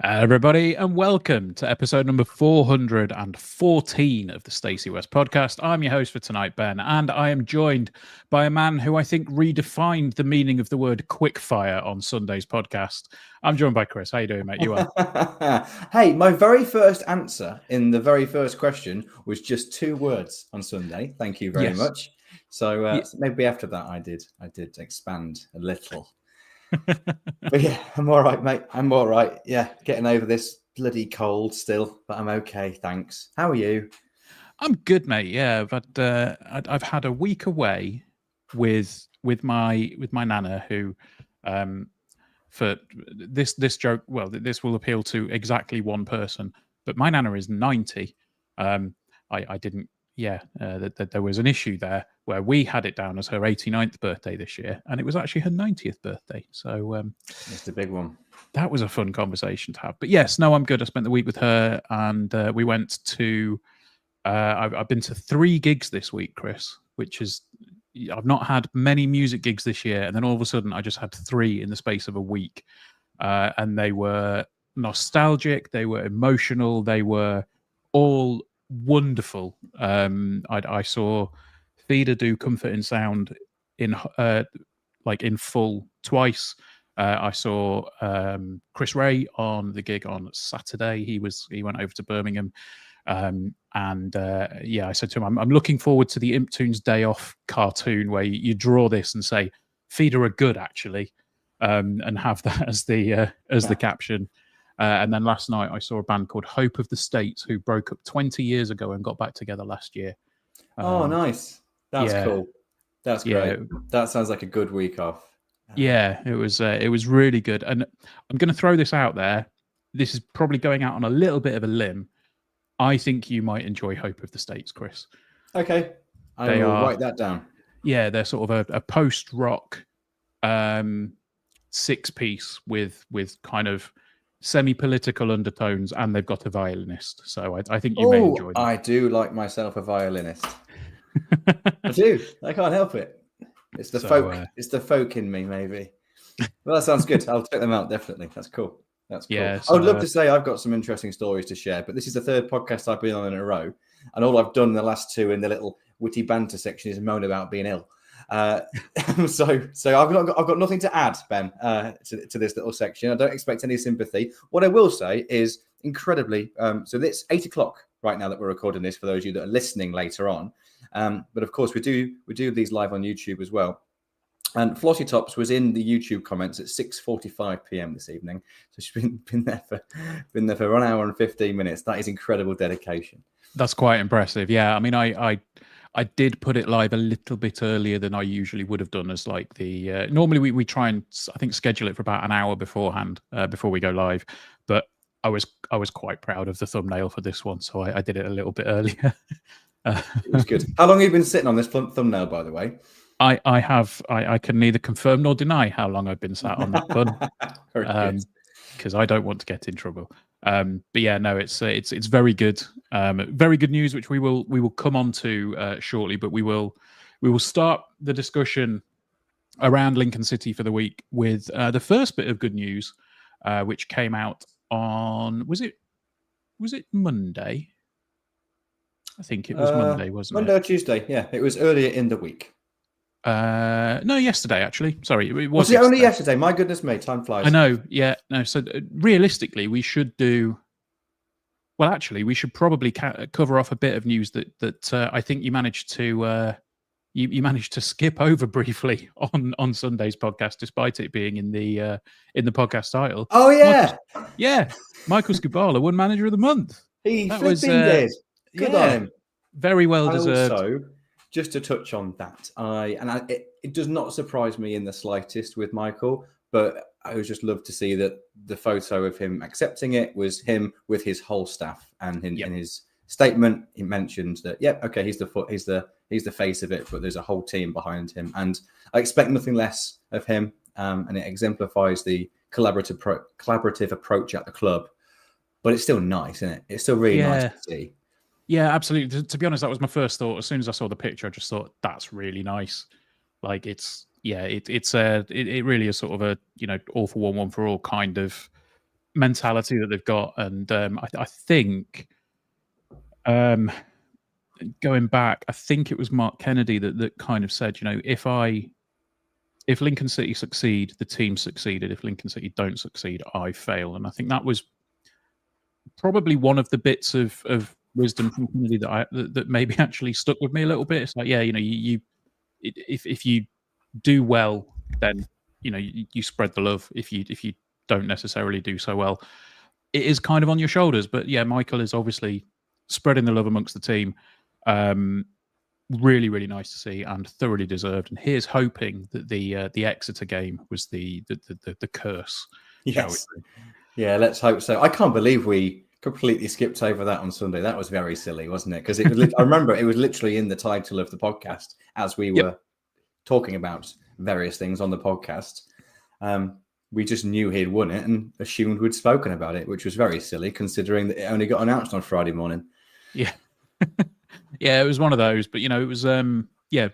Everybody, and welcome to episode number 414 of the Stacey West podcast. I'm your host for tonight, Ben, and I am joined by a man who I think redefined the meaning of the word quickfire on Sunday's podcast. I'm joined by Chris. How you doing, mate? You are? Hey, my very first answer in the very first question was just 2 words on Sunday. Thank you very much. So maybe after that, I did expand a little. But yeah, I'm all right, mate. I'm all right. Yeah, getting over this bloody cold still, but I'm okay, thanks. How are you? I'm good, mate. Yeah, but I've had a week away with my nana, who, for this joke, well, this will appeal to exactly one person, but my nana is 90. I didn't. Yeah, that there was an issue there where we had it down as her 89th birthday this year, and it was actually her 90th birthday. So it's a big one. That was a fun conversation to have. But yes, no, I'm good. I spent the week with her, and we went to. I've been to 3 gigs this week, Chris, which is I've not had many music gigs this year, and then all of a sudden I just had 3 in the space of a week, and they were nostalgic, they were emotional, they were all wonderful. I saw Feeder do Comfort in Sound in full twice. I saw Chris Ray on the gig on Saturday. He went over to Birmingham, I said to him, I'm looking forward to the Imptoons Day Off cartoon where you draw this and say Feeder are good actually, and have that as the caption. And then last night I saw a band called Hope of the States who broke up 20 years ago and got back together last year. Oh, nice. That's cool. That's great. That sounds like a good week off. Yeah, it was really good. And I'm going to throw this out there. This is probably going out on a little bit of a limb. I think you might enjoy Hope of the States, Chris. Okay. I will write that down. Yeah, they're sort of a post-rock 6-piece with kind of semi-political undertones, and they've got a violinist. So I think you may enjoy them. I do like myself a violinist. I do. I can't help it. It's the folk. It's the folk in me, maybe. Well, that sounds good. I'll check them out, definitely. That's cool. That's cool. Yeah, so, I would love to say I've got some interesting stories to share, but this is the 3rd podcast I've been on in a row, and all I've done in the last 2 in the little witty banter section is moan about being ill. So I've got nothing to add, Ben, to this little section. I don't expect any sympathy. What I will say is incredibly. So it's 8:00 right now that we're recording this. For those of you that are listening later on, but of course we do these live on YouTube as well. And Flossie Tops was in the YouTube comments at 6:45 p.m. this evening. So she's been there for 1 hour and 15 minutes. That is incredible dedication. That's quite impressive. Yeah, I mean, I did put it live a little bit earlier than I usually would have done. As like the normally we try and I think schedule it for about an hour beforehand before we go live. But I was quite proud of the thumbnail for this one, so I did it a little bit earlier. It was good. How long have you been sitting on this thumbnail, by the way? I can neither confirm nor deny how long I've been sat on that bun, because I don't want to get in trouble. But yeah, no, it's very good. Very good news, which we will come on to shortly. But we will start the discussion around Lincoln City for the week with the first bit of good news, which came out on was it Monday? I think it was Monday, wasn't it? Monday or Tuesday? Yeah, it was earlier in the week. No, yesterday actually. Sorry, it was it only yesterday? My goodness me, time flies. I know. Yeah, no. So realistically, we should do. Well, actually, we should probably cover off a bit of news that I think you managed to skip over briefly on Sunday's podcast, despite it being in the podcast title. Oh yeah, Michael Skubala won Manager of the Month. He did. Good on him. Very well deserved. Also, just to touch on that, it does not surprise me in the slightest with Michael, but I would just love to see that the photo of him accepting it was him with his whole staff, and in his statement he mentioned that he's the face of it, but there's a whole team behind him, and I expect nothing less of him, and it exemplifies the collaborative approach at the club. but it's still nice, isn't it? It's still really nice to see. Yeah, absolutely. To be honest, that was my first thought. As soon as I saw the picture, I just thought that's really nice. Like it really is sort of a all for one, one for all kind of mentality that they've got, and I think going back, I think it was Mark Kennedy that kind of said, if Lincoln City succeed, the team succeeded. If Lincoln City don't succeed, I fail. And I think that was probably one of the bits of wisdom from Kennedy that maybe actually stuck with me a little bit. It's like, if you do well, then you spread the love. If you don't necessarily do so well, it is kind of on your shoulders. But yeah, Michael is obviously spreading the love amongst the team. Really, really nice to see and thoroughly deserved. And here's hoping that the Exeter game was the curse. Yes. Yeah, let's hope so. I can't believe we completely skipped over that on Sunday. That was very silly, wasn't it? Because I remember it was literally in the title of the podcast as we were talking about various things on the podcast. We just knew he'd won it and assumed we'd spoken about it, which was very silly considering that it only got announced on Friday morning. Yeah. Yeah, it was one of those, but it was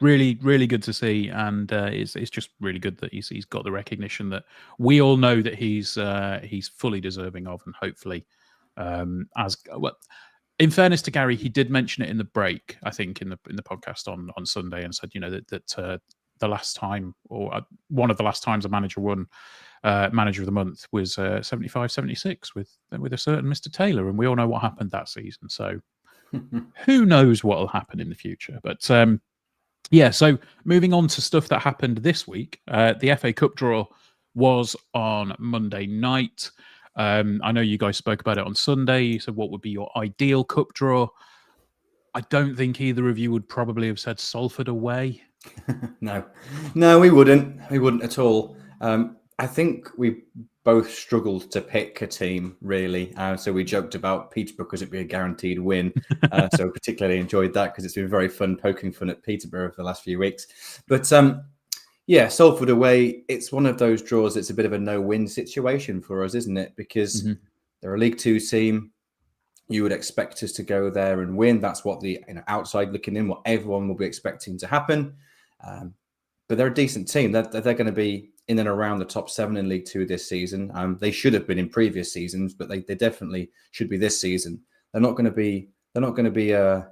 really, really good to see, and it's just really good that he's got the recognition that we all know that he's fully deserving of, and hopefully, as well. In fairness to Gary, he did mention it in the break, I think, in the podcast on Sunday, and said that the last time, or one of the last times a manager won Manager of the Month was 75-76 with a certain Mr. Taylor, and we all know what happened that season. So. Who knows what will happen in the future? But so moving on to stuff that happened this week. The FA Cup draw was on Monday night. I know you guys spoke about it on Sunday. You said what would be your ideal cup draw. I don't think either of you would probably have said Salford away. No, we wouldn't. We wouldn't at all. I think we both struggled to pick a team, really. So we joked about Peterborough because it'd be a guaranteed win. So particularly enjoyed that because it's been very fun poking fun at Peterborough for the last few weeks. But Salford away, it's one of those draws that's a bit of a no-win situation for us, isn't it? Because they're a League Two team. You would expect us to go there and win. That's what the outside looking in, what everyone will be expecting to happen. But they're a decent team. They're going to be in and around the top 7 in League Two this season. They should have been in previous seasons, but they definitely should be this season. They're not going to be an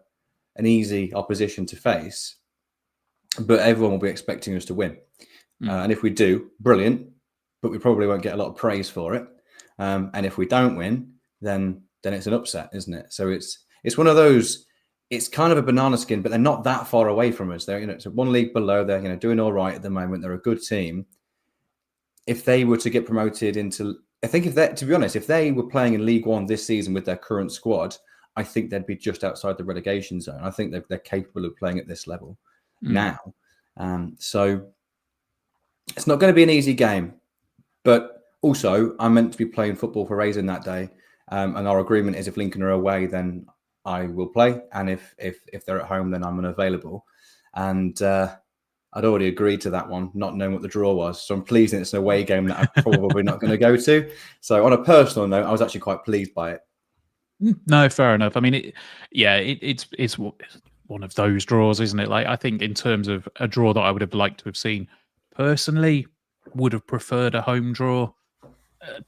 easy opposition to face, but everyone will be expecting us to win. And if we do, brilliant. But we probably won't get a lot of praise for it. And if we don't win, then it's an upset, isn't it? So it's one of those. It's kind of a banana skin, but they're not that far away from us. They're it's one league below. They're doing all right at the moment. They're a good team. If they were to get promoted into, I think to be honest, if they were playing in League One this season with their current squad, I think they'd be just outside the relegation zone. I think they're capable of playing at this level now. So it's not going to be an easy game, but also I'm meant to be playing football for Raisin that day. And our agreement is if Lincoln are away, then I will play. And if they're at home, then I'm unavailable. And I'd already agreed to that one, not knowing what the draw was. So I'm pleased it's an away game that I'm probably not going to go to. So on a personal note, I was actually quite pleased by it. No, fair enough. I mean, it's one of those draws, isn't it? Like, I think in terms of a draw that I would have liked to have seen, personally, would have preferred a home draw.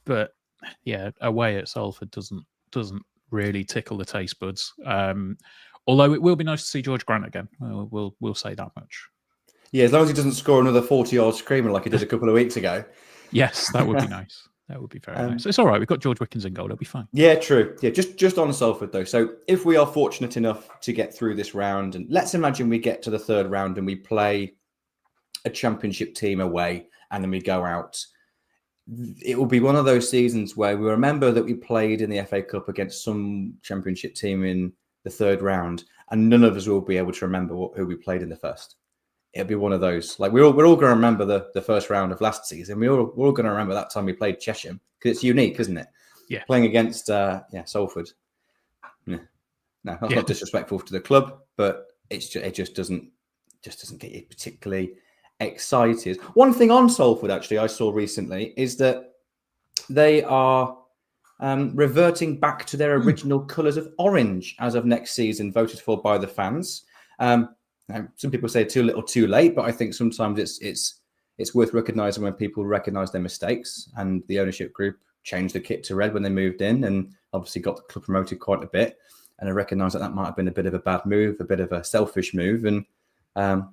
But yeah, away at Salford doesn't really tickle the taste buds. Although it will be nice to see George Grant again. We'll say that much. Yeah, as long as he doesn't score another 40-yard screamer like he did a couple of weeks ago. Yes, that would be nice. That would be very nice. It's all right. We've got George Wickens in goal. It'll be fine. Yeah, true. Yeah, just on Salford, though. So if we are fortunate enough to get through this round, and let's imagine we get to the third round and we play a championship team away and then we go out, it will be one of those seasons where we remember that we played in the FA Cup against some championship team in the third round, and none of us will be able to remember who we played in the first. It'll be one of those. Like we're all going to remember the first round of last season. We're all going to remember that time we played Chesham because it's unique, isn't it? Yeah. Playing against Salford. Yeah. No, that's not disrespectful to the club, but it just doesn't get you particularly excited. One thing on Salford actually I saw recently is that they are reverting back to their original colours of orange as of next season, voted for by the fans. Some people say too little, too late, but I think sometimes it's worth recognising when people recognise their mistakes. And the ownership group changed the kit to red when they moved in, and obviously got the club promoted quite a bit. And I recognise that might have been a bit of a bad move, a bit of a selfish move, and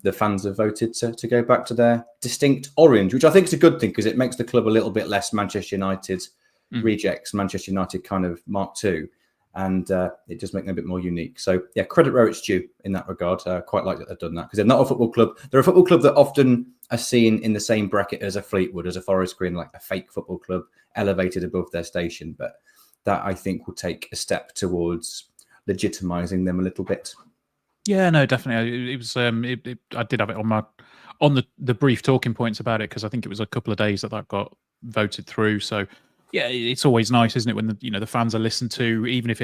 the fans have voted to go back to their distinct orange, which I think is a good thing because it makes the club a little bit less Manchester United rejects, Manchester United kind of Mark II, and it does make them a bit more unique. So yeah, credit where it's due in that regard. Quite like that they've done that because they're not a football club. They're a football club that often are seen in the same bracket as a Fleetwood, as a Forest Green, like a fake football club elevated above their station. But that I think will take a step towards legitimising them a little bit. Yeah, no, definitely. It was. I did have it on the brief talking points about it because I think it was a couple of days that got voted through. So yeah, it's always nice, isn't it, when the fans are listened to, even if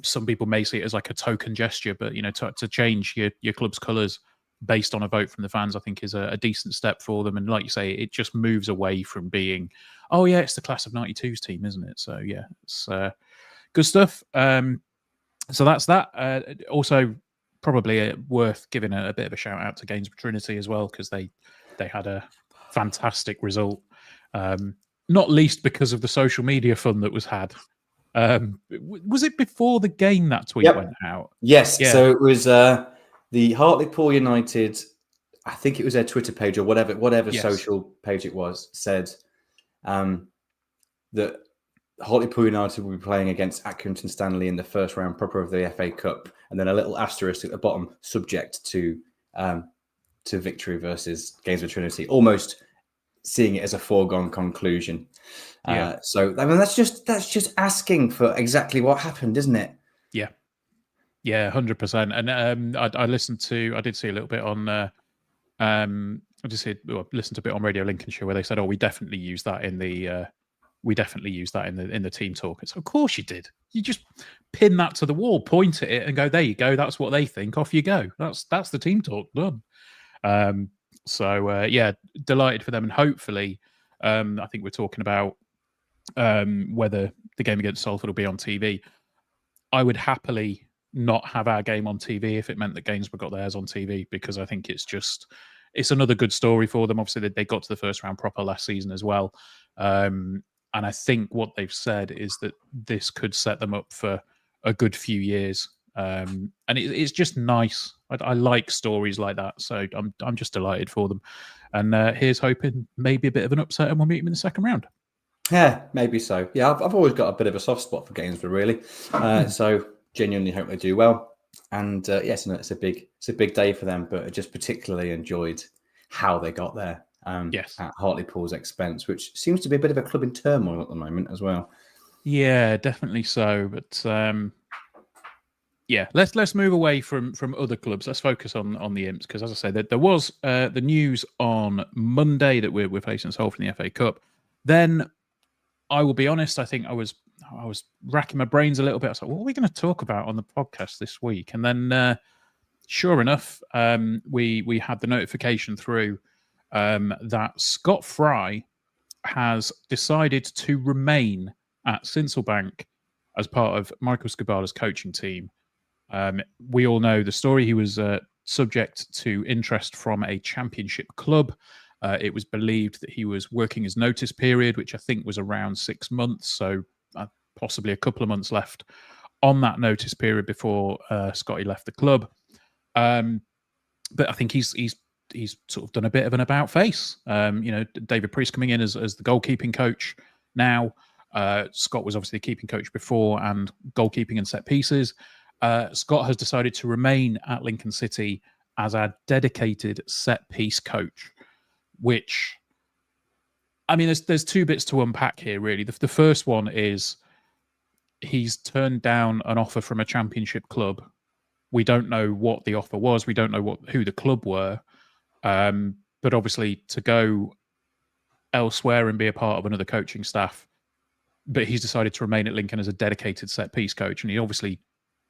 some people may see it as like a token gesture, but to change your club's colours based on a vote from the fans, I think is a decent step for them. And like you say, it just moves away from being, oh yeah, it's the class of '92's team, isn't it? So yeah, it's good stuff. So that's that. Also, probably worth giving a bit of a shout out to Gainsborough Trinity as well, because they had a fantastic result. Not least because of the social media fun that was had. Was it before the game that tweet went out? Yes. Yeah. So it was the Hartlepool United, I think it was their Twitter page or whatever social page it was, said that Hartlepool United will be playing against Accrington Stanley in the first round proper of the FA Cup, and then a little asterisk at the bottom, subject to victory versus Gainsborough Trinity, almost seeing it as a foregone conclusion. So I mean, that's just asking for exactly what happened, isn't it? Yeah, 100%. And I listened to, I did see a little bit on, I listened to a bit on Radio Lincolnshire where they said, "Oh, we definitely use that in the." In the team talk. It's of course you did. You just pin that to the wall, point at it, and go, "There you go. That's what they think. Off you go." That's the team talk done. Yeah, delighted for them, and hopefully, I think we're talking about whether the game against Salford will be on TV. I would happily not have our game on TV if it meant that Gainsborough got theirs on TV, because I think it's another good story for them. Obviously, they got to the first round proper last season as well. And I think what they've said is that this could set them up for a good few years. And it's just nice. I like stories like that. So I'm just delighted for them. And here's hoping maybe a bit of an upset and we'll meet them in the second round. Yeah, maybe so. Yeah, I've always got a bit of a soft spot for Gainsborough, really. So genuinely hope they do well. And yes, it's a big day for them, but I just particularly enjoyed how they got there. At Hartlepool's expense, which seems to be a bit of a club in turmoil at the moment as well. Yeah, definitely so. But let's move away from other clubs. Let's focus on the Imps, because as I say, there was the news on Monday that we're facing Salford in the FA Cup. Then I will be honest, I think I was racking my brains a little bit. I was like, what are we going to talk about on the podcast this week? And then sure enough, we had the notification through that Scott Fry has decided to remain at Sincilbank as part of Michael Scabala's coaching team. We all know the story. He was subject to interest from a championship club. It was believed that he was working his notice period, which I think was around 6 months. So possibly a couple of months left on that notice period before Scotty left the club. But I think he's sort of done a bit of an about face. David Priest coming in as the goalkeeping coach now. Scott was obviously the keeping coach before, and goalkeeping and set pieces. Scott has decided to remain at Lincoln City as our dedicated set piece coach, which, I mean, there's two bits to unpack here, really. The first one is he's turned down an offer from a championship club. We don't know what the offer was. We don't know who the club were. But obviously to go elsewhere and be a part of another coaching staff, but he's decided to remain at Lincoln as a dedicated set piece coach. And he obviously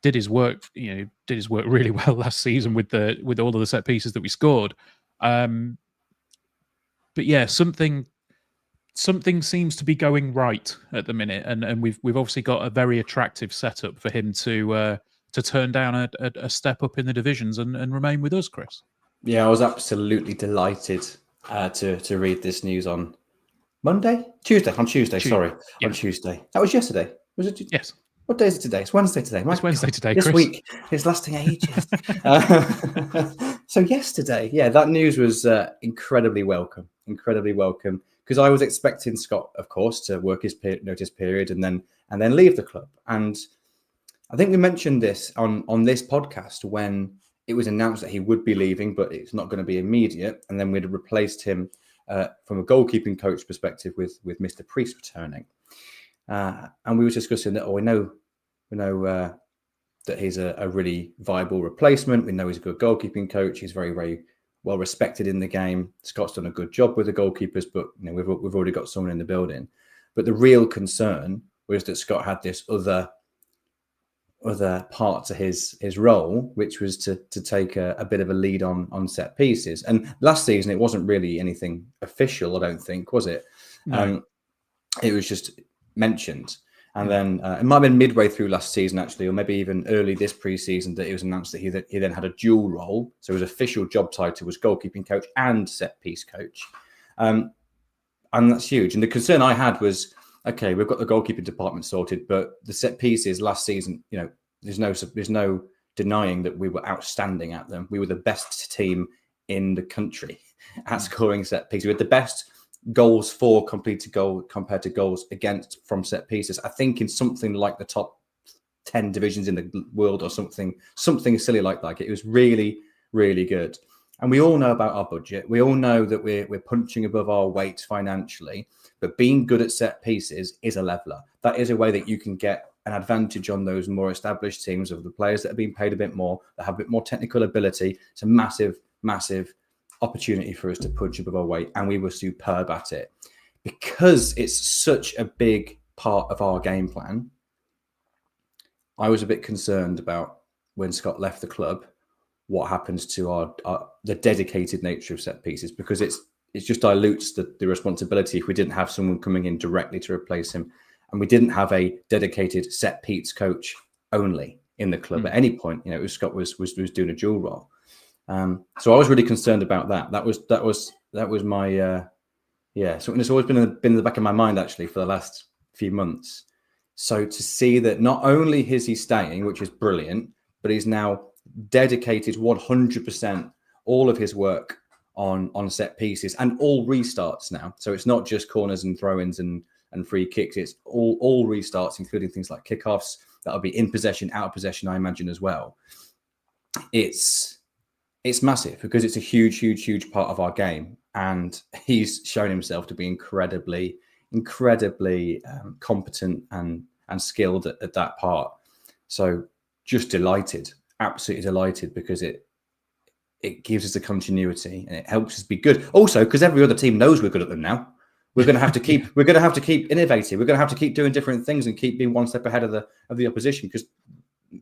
did his work really well last season with all of the set pieces that we scored. But yeah, something something seems to be going right at the minute, and we've obviously got a very attractive setup for him to turn down a step up in the divisions and remain with us, Chris. Yeah, I was absolutely delighted to read this news on Tuesday. On Tuesday. That was yesterday. Was it? Yes. What day is it today? It's Wednesday today. It's Wednesday today, This Chris. week is lasting ages. So yesterday, that news was incredibly welcome. Because I was expecting Scott, of course, to work his notice period and then leave the club. And I think we mentioned this on this podcast when it was announced that he would be leaving, but it's not going to be immediate. And then we'd replaced him from a goalkeeping coach perspective with Mr. Priest returning. And we were discussing that, we know that he's a really viable replacement. We know he's a good goalkeeping coach. He's very, very well respected in the game. Scott's done a good job with the goalkeepers, but we've already got someone in the building. But the real concern was that Scott had this other part to his role, which was to take a bit of a lead on set pieces. And last season, it wasn't really anything official, I don't think, was it? No. It was just mentioned. And then it might have been midway through last season, actually, or maybe even early this pre-season, that it was announced that he then had a dual role. So his official job title was goalkeeping coach and set piece coach. And that's huge. And the concern I had was, okay, we've got the goalkeeping department sorted, but the set pieces last season, there's no denying that we were outstanding at them. We were the best team in the country at scoring set pieces. We had the best goals for completed goal compared to goals against from set pieces. I think in something like the top 10 divisions in the world or something silly like that. It was really, really good. And we all know about our budget. We all know that we're punching above our weight financially, but being good at set pieces is a leveler. That is a way that you can get an advantage on those more established teams of the players that are being paid a bit more, that have a bit more technical ability. It's a massive, massive opportunity for us to punch above our weight, and we were superb at it. Because it's such a big part of our game plan, I was a bit concerned about when Scott left the club, what happens to the dedicated nature of set pieces, because it just dilutes the responsibility if we didn't have someone coming in directly to replace him, and we didn't have a dedicated set piece coach only in the club at any point. Scott was doing a dual role. So I was really concerned about that. That was my something that's always been in the back of my mind actually for the last few months. So to see that not only is he staying, which is brilliant, but he's now dedicated 100% all of his work on set pieces and all restarts now. So it's not just corners and throw-ins and free kicks. It's all restarts, including things like kickoffs. That'll be in possession, out of possession, I imagine as well. It's massive because it's a huge, huge, huge part of our game. And he's shown himself to be incredibly, incredibly competent and skilled at that part. So just delighted, absolutely delighted, because it gives us the continuity and it helps us be good. Also, because every other team knows we're good at them now. We're going to have to keep innovating. We're going to have to keep doing different things and keep being one step ahead of the opposition, because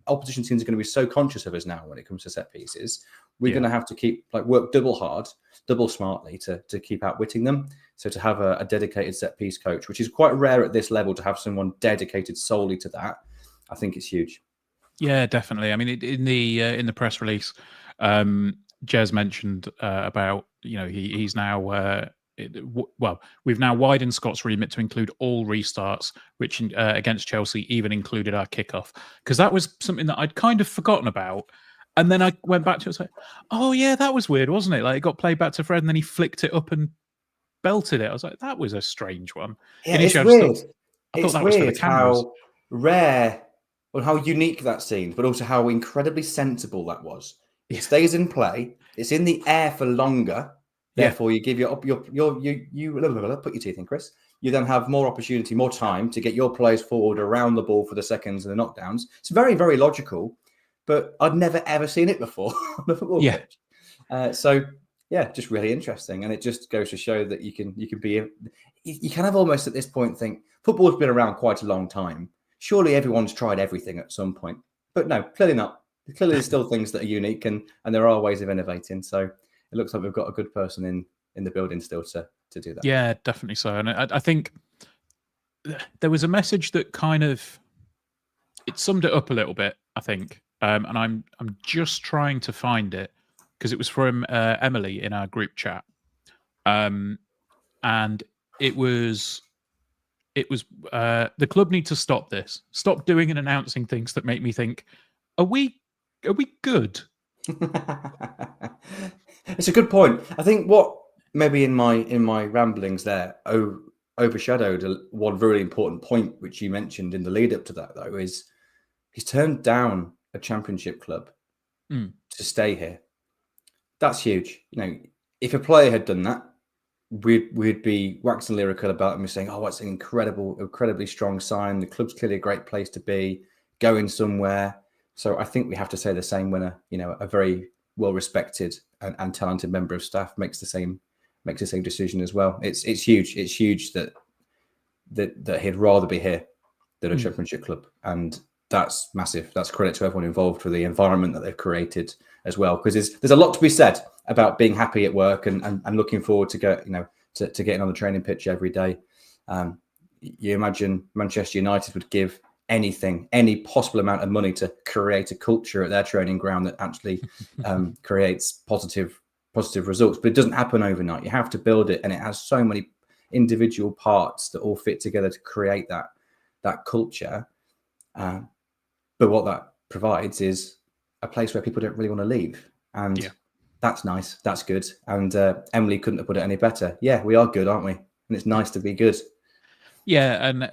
opposition teams are going to be so conscious of us now when it comes to set pieces. We're going to have to keep work double hard, double smartly to keep outwitting them. So to have a dedicated set piece coach, which is quite rare at this level, to have someone dedicated solely to that, I think it's huge. Yeah, definitely. I mean, in the press release, Jez mentioned about he's now. We've now widened Scott's remit to include all restarts, which against Chelsea even included our kickoff, because that was something that I'd kind of forgotten about. And then I went back to it and said, oh, yeah, that was weird, wasn't it? Like, it got played back to Fred and then he flicked it up and belted it. I was like, that was a strange one. Yeah, it's weird. I thought that was for the cameras. How rare or how unique that seemed, but also how incredibly sensible that was. It stays in play. It's in the air for longer. Therefore, you give you put your teeth in, Chris. You then have more opportunity, more time to get your players forward around the ball for the seconds and the knockdowns. It's very, very logical, but I'd never ever seen it before on a football pitch. Just really interesting, and it just goes to show that you can kind of almost at this point think football's been around quite a long time. Surely everyone's tried everything at some point, but no, clearly not. Clearly, there's still things that are unique, and there are ways of innovating. So it looks like we've got a good person the building still to do that. Yeah, definitely so. And I think there was a message that kind of it summed it up a little bit, I think. And I'm just trying to find it because it was from Emily in our group chat. And it was the club need to stop this. Stop doing and announcing things that make me think, are we good? It's a good point. I think what maybe in my ramblings there overshadowed one very important point which you mentioned in the lead up to that, though, is he's turned down a championship club to stay here. That's huge. If a player had done that, we'd be waxing lyrical about him and saying, "Oh, it's an incredibly strong sign. The club's clearly a great place to be, going somewhere." So I think we have to say the same when a very well-respected and talented member of staff makes the same decision as well. It's huge. It's huge that he'd rather be here than a championship club, and that's massive. That's credit to everyone involved for the environment that they've created as well. Because there's a lot to be said about being happy at work and looking forward to getting on the training pitch every day. You imagine Manchester United would give anything, any possible amount of money to create a culture at their training ground that actually creates positive results. But it doesn't happen overnight. You have to build it, and it has so many individual parts that all fit together to create that culture. But what that provides is a place where people don't really want to leave, and that's nice. That's good. And Emily couldn't have put it any better. Yeah, we are good, aren't we? And it's nice to be good. Yeah, and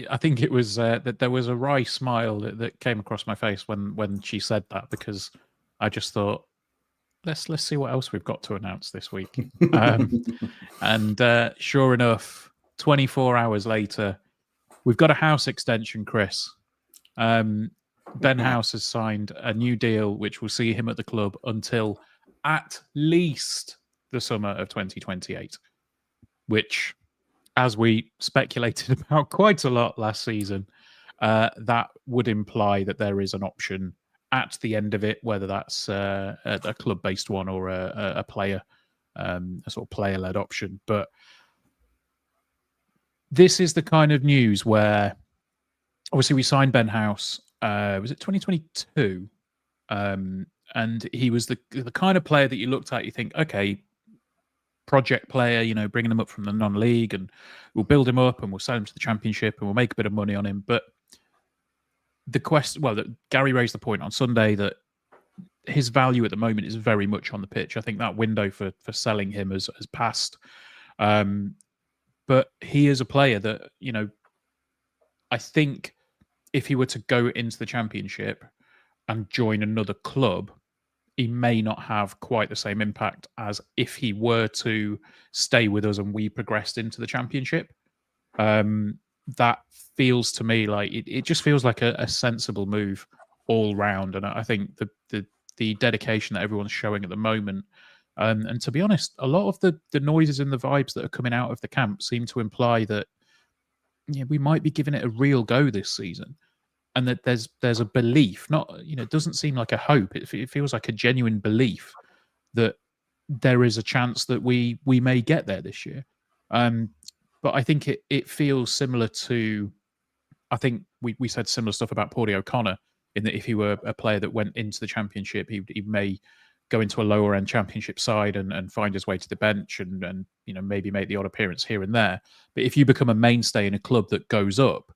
I think it was that there was a wry smile that came across my face when she said that, because I just thought, let's see what else we've got to announce this week. And sure enough, 24 hours later, we've got a house extension, Chris. Ben House has signed a new deal which will see him at the club until at least the summer of 2028, which, as we speculated about quite a lot last season, that would imply that there is an option at the end of it, whether that's a club-based one or a player, a sort of player-led option. But this is the kind of news where, obviously, we signed Ben House. Was it 2022? And he was the kind of player that you looked at, you think, okay, project player, bringing him up from the non-league, and we'll build him up and we'll sell him to the championship and we'll make a bit of money on him. But Gary raised the point on Sunday that his value at the moment is very much on the pitch. I think that window for selling him has passed. But he is a player that, I think if he were to go into the championship and join another club, he may not have quite the same impact as if he were to stay with us and we progressed into the championship. That feels to me like it just feels like a sensible move all round. And I think the dedication that everyone's showing at the moment, and to be honest, a lot of the noises and the vibes that are coming out of the camp seem to imply that we might be giving it a real go this season. And that there's a belief, it doesn't seem like a hope. It feels like a genuine belief that there is a chance that we may get there this year. But I think it feels similar to, I think we said similar stuff about Paudie O'Connor, in that if he were a player that went into the championship, he may go into a lower end championship side and find his way to the bench and maybe make the odd appearance here and there. But if you become a mainstay in a club that goes up,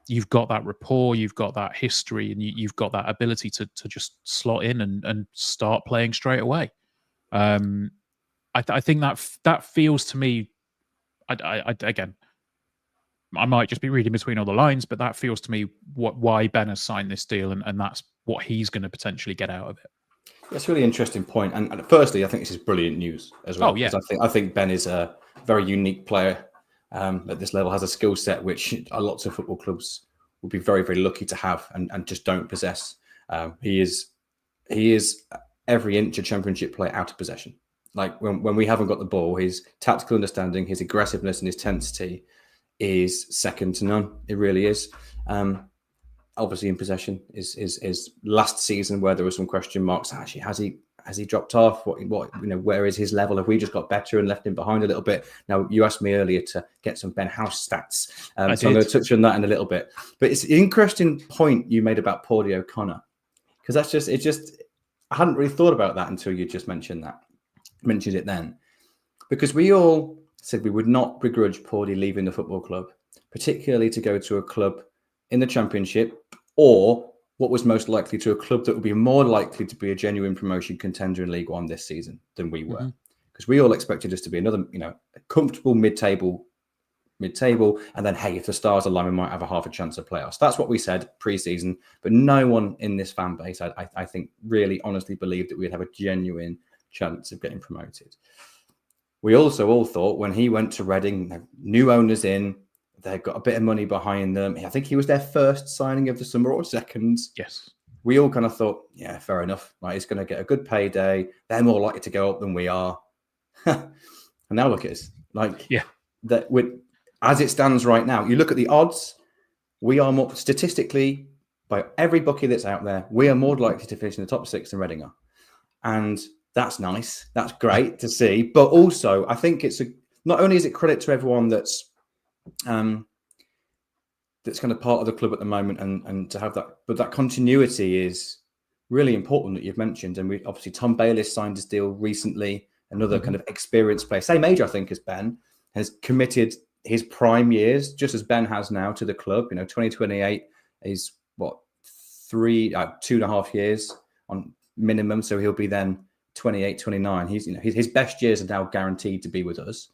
you've got that rapport, you've got that history, and you've got that ability to just slot in and start playing straight away. I think that feels to me, again, I might just be reading between all the lines, but that feels to me why Ben has signed this deal, and that's what he's going to potentially get out of it. That's a really interesting point. And firstly, I think this is brilliant news as well. Oh, yeah. I think Ben is a very unique player. At this level, has a skill set which lots of football clubs would be very, very lucky to have and just don't possess. He is every inch a championship player out of possession. Like when we haven't got the ball, his tactical understanding, his aggressiveness and his intensity is second to none. It really is. Obviously in possession is last season where there were some question marks. Actually, has Has he dropped off? Where is his level? Have we just got better and left him behind a little bit? Now, you asked me earlier to get some Ben House stats, so I'm going to touch on that in a little bit. But it's an interesting point you made about Paudie O'Connor, because I hadn't really thought about that until you just mentioned it then, because we all said we would not begrudge Paudie leaving the football club, particularly to go to a club in the Championship, or what was most likely to a club that would be more likely to be a genuine promotion contender in League One this season than we were. Because we all expected us to be another, a comfortable mid-table, and then, hey, if the stars align, we might have half a chance of playoffs. That's what we said pre-season, but no one in this fan base, I think, really honestly believed that we'd have a genuine chance of getting promoted. We also all thought when he went to Reading, new owners in, they've got a bit of money behind them. I think he was their first signing of the summer or second. Yes. We all kind of thought, yeah, fair enough. Like, he's going to get a good payday. They're more likely to go up than we are. And now look at us. As it stands right now, you look at the odds, we are more statistically, by every bookie that's out there, we are more likely to finish in the top 6 than Reading are. And that's nice. That's great to see. But also, I think not only is it credit to everyone that's kind of part of the club at the moment, and to have that, but that continuity is really important that you've mentioned. And we obviously, Tom Bayliss signed his deal recently, another kind of experienced player, same age I think as Ben, has committed his prime years just as Ben has now to the club. 2028 is what 2.5 years on minimum, so he'll be then 28, 29. He's his best years are now guaranteed to be with us.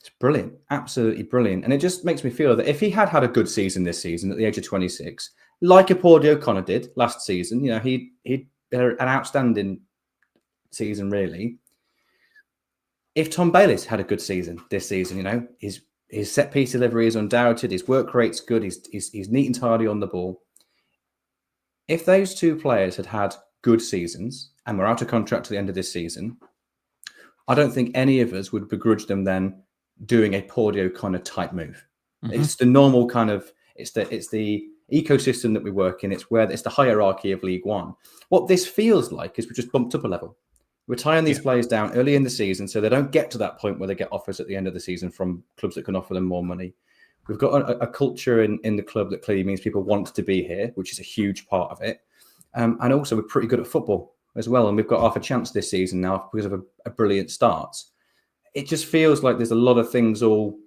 It's brilliant, absolutely brilliant. And it just makes me feel that if he had a good season this season at the age of 26, like a Paudie O'Connor did last season, he'd had an outstanding season, really. If Tom Bayliss had a good season this season, his set piece delivery is undoubted, his work rate's good, he's neat and tidy on the ball. If those two players had good seasons and were out of contract at the end of this season, I don't think any of us would begrudge them then doing a Paudie O'Connor type move. It's the normal kind of, it's the ecosystem that we work in. It's the hierarchy of League One. What this feels like is we just bumped up a level. We're tying these players down early in the season so they don't get to that point where they get offers at the end of the season from clubs that can offer them more money. We've got a culture in the club that clearly means people want to be here, which is a huge part of it. And also we're pretty good at football as well. And we've got half a chance this season now because of a brilliant start. It just feels like there's a lot of things all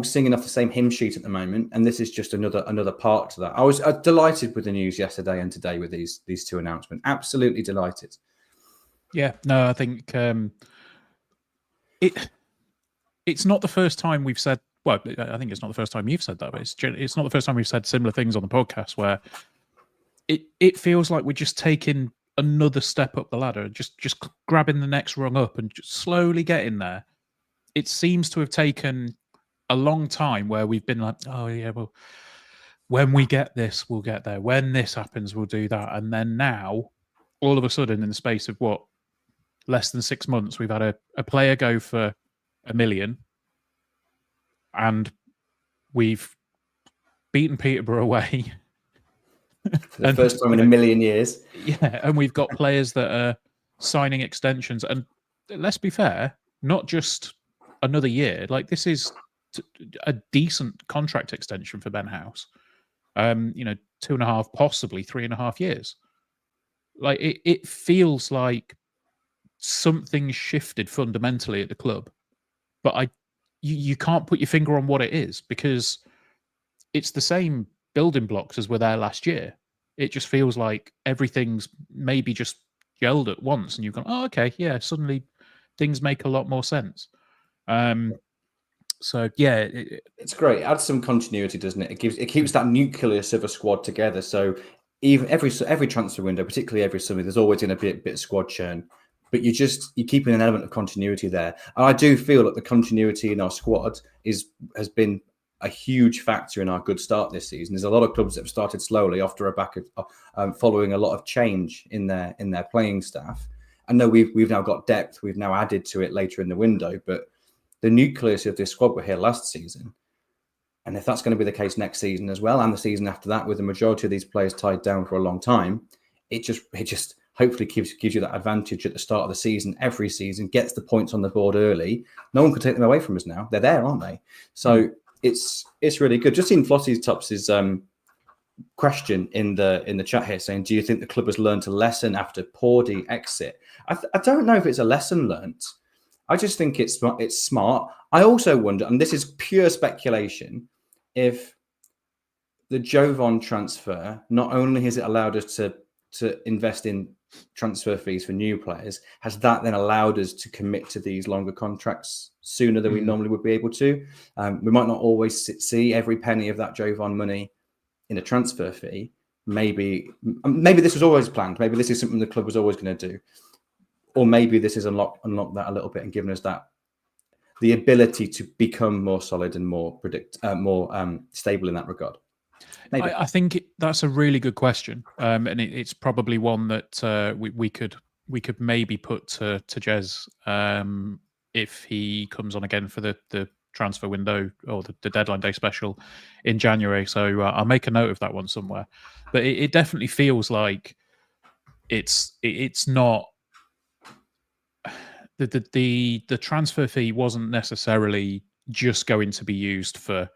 singing off the same hymn sheet at the moment. And this is just another part to that. I was delighted with the news yesterday and today with these two announcements. Absolutely delighted. Yeah, no, I think it's not the first time we've said, well, I think it's not the first time you've said that, but it's not the first time we've said similar things on the podcast where it feels like we're just taking another step up the ladder, just grabbing the next rung up and just slowly getting there. It seems to have taken a long time where we've been like, oh yeah, well, when we get this, we'll get there. When this happens, we'll do that. And then now, all of a sudden, in the space of what, less than 6 months, we've had a player go for $1 million, and we've beaten Peterborough away for the first time in a million years. Yeah, and we've got players that are signing extensions, and let's be fair, not just another year. Like, this is a decent contract extension for Ben House. 2.5, possibly 3.5 years. Like, it feels like something shifted fundamentally at the club, but you can't put your finger on what it is because it's the same building blocks as were there last year. It just feels like everything's maybe just gelled at once, and you've gone, oh, okay, yeah, suddenly things make a lot more sense. So yeah, it's great. It adds some continuity, doesn't it? It keeps that nucleus of a squad together. So even every transfer window, particularly every summer, there's always going to be a bit of squad churn. But you're keeping an element of continuity there. And I do feel that the continuity in our squad has been a huge factor in our good start this season. There's a lot of clubs that have started slowly after following a lot of change in their playing staff. I know we've now got depth. We've now added to it later in the window. But the nucleus of this squad were here last season. And if that's going to be the case next season as well, and the season after that, with the majority of these players tied down for a long time, it just hopefully gives you that advantage at the start of the season, every season, gets the points on the board early. No one can take them away from us now. They're there, aren't they? So it's really good. Just seen Flossie Tops's question in the chat here saying, do you think the club has learned a lesson after Pordy exit? I don't know if it's a lesson learnt. I just think it's smart. I also wonder, and this is pure speculation, if the Jovan transfer, not only has it allowed us to invest in transfer fees for new players, has that then allowed us to commit to these longer contracts sooner than we normally would be able to? We might not always see every penny of that Jovan money in a transfer fee. Maybe this was always planned. Maybe this is something the club was always going to do. Or maybe this has unlocked that a little bit and given us the ability to become more solid and more stable in that regard. Maybe. I think that's a really good question, and it's probably one that we could maybe put to Jez if he comes on again for the transfer window or the deadline day special in January. So I'll make a note of that one somewhere. But it definitely feels like it's not. The transfer fee wasn't necessarily just going to be used for,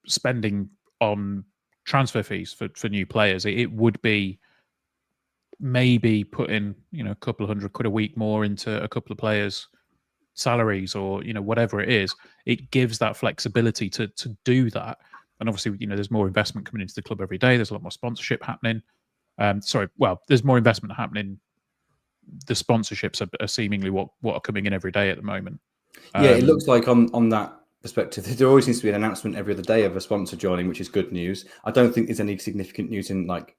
spending on transfer fees for new players. It would be maybe putting, a couple of £100 a week more into a couple of players' salaries or, whatever it is. It gives that flexibility to do that. And obviously, there's more investment coming into the club every day. There's a lot more sponsorship happening. There's more investment happening. The sponsorships are seemingly what are coming in every day at the moment. It looks like on that perspective, there always seems to be an announcement every other day of a sponsor joining, which is good news. I don't think there's any significant news in like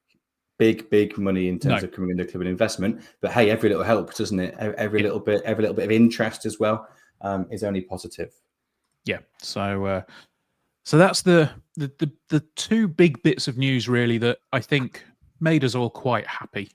big money in terms of coming into club and investment. But hey, every little helps, doesn't it? Every little bit of interest as well is only positive. Yeah. So that's the two big bits of news really that I think made us all quite happy.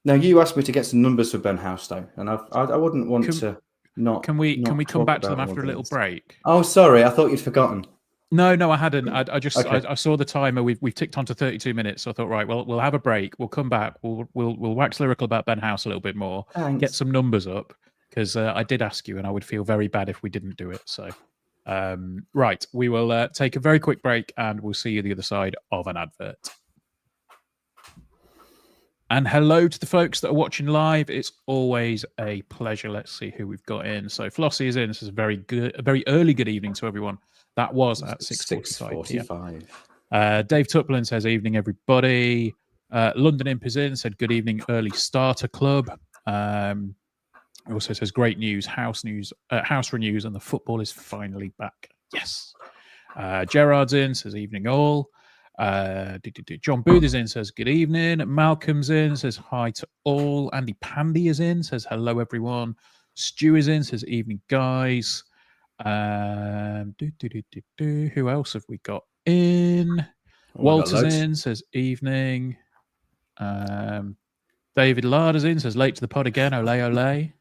Now you asked me to get some numbers for Ben House though, and I wouldn't want to not. Can we come back to them after a little break? Oh, sorry, I thought you'd forgotten. No, I hadn't. I just okay. I saw the timer. We've ticked on to 32 minutes. So I thought, right, well, we'll have a break. We'll come back. We'll wax lyrical about Ben House a little bit more. Thanks. Get some numbers up because I did ask you, and I would feel very bad if we didn't do it. So, right, we will take a very quick break, and we'll see you the other side of an advert. And hello to the folks that are watching live. It's always a pleasure. Let's see who we've got in. So Flossie is in. This is a very early good evening to everyone. That was at 6:45. Dave Tuplin says, evening, everybody. London Imp is in, said, good evening, early starter club. Also says, great news, house renews, and the football is finally back. Yes. Gerard's in, says, evening all. John Booth is in, says good evening. Malcolm's in, says hi to all. Andy Pandy is in, says hello everyone. Stu is in, says evening guys. Who else have we got in? Walter's in, says evening. David Larder's in, says late to the pod again. Ole.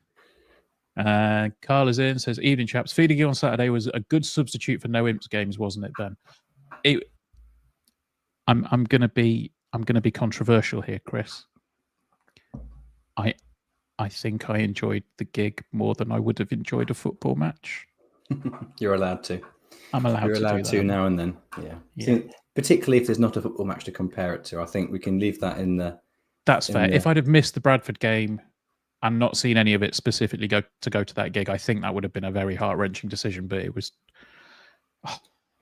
Carl is in, says evening chaps. Feeding you on Saturday was a good substitute for no Imps games, wasn't it, Ben? I'm gonna be controversial here, Chris. I think I enjoyed the gig more than I would have enjoyed a football match. You're allowed to. I'm allowed. You're allowed to now and then. Yeah. So, particularly if there's not a football match to compare it to, I think we can leave that in the. That's fair. If I'd have missed the Bradford game and not seen any of it specifically go to that gig, I think that would have been a very heart-wrenching decision. But it was.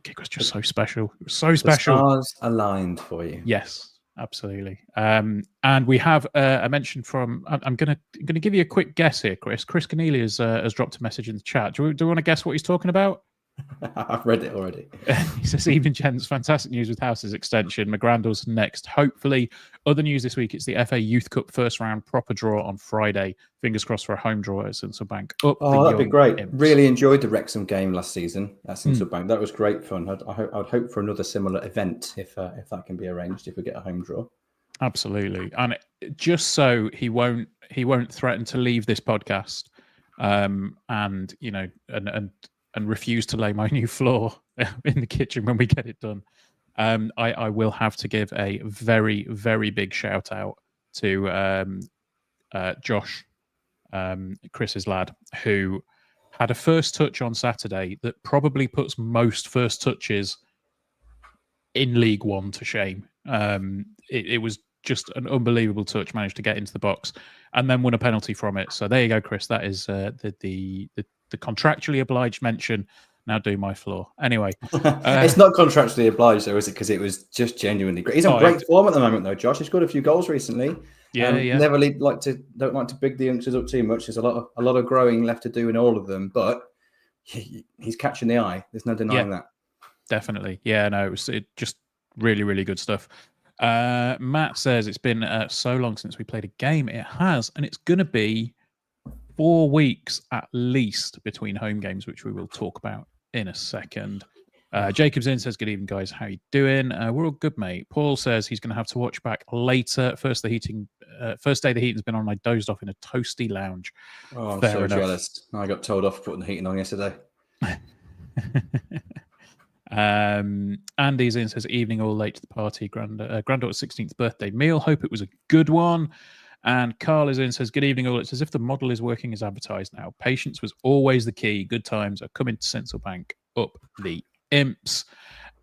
It was just so special. It was so special. The stars aligned for you. Yes, absolutely. And we have a mention from. I'm gonna give you a quick guess here, Chris. Chris Keneally has dropped a message in the chat. Do you want to guess what he's talking about? I've read it already. He says, evening, gents. Fantastic news with House's extension. McGrandle's next. Hopefully, other news this week. It's the FA Youth Cup first round proper draw on Friday. Fingers crossed for a home draw at Sinsel Bank. That'd be great. Imps. Really enjoyed the Wrexham game last season at Sinsel Bank. That was great fun. I'd hope for another similar event if that can be arranged, if we get a home draw. Absolutely. And just so he won't threaten to leave this podcast and refuse to lay my new floor in the kitchen when we get it done. I will have to give a very, very big shout out to Josh, Chris's lad, who had a first touch on Saturday that probably puts most first touches in League One to shame. It was just an unbelievable touch, managed to get into the box and then won a penalty from it. So there you go, Chris. That is the contractually obliged mention. Now do my floor. Anyway. It's not contractually obliged, though, is it? Because it was just genuinely great. He's on great form at the moment, though, Josh. He's got a few goals recently. Yeah. Never don't like to big the youngsters up too much. There's a lot of growing left to do in all of them, but he's catching the eye. There's no denying that. Definitely. Yeah, no, it just really, really good stuff. Matt says it's been so long since we played a game. It has, and it's going to be 4 weeks at least between home games, which we will talk about in a second. Jacob's in says, good evening, guys. How you doing? We're all good, mate. Paul says he's going to have to watch back later. First day the heating's been on. I dozed off in a toasty lounge. Oh, I'm so jealous. I got told off for putting the heating on yesterday. Andy's in says, evening all late to the party. Granddaughter's 16th birthday meal. Hope it was a good one. And Carl is in says, good evening all. It's as if the model is working as advertised now. Patience was always the key. Good times are coming to Central Bank. Up the imps.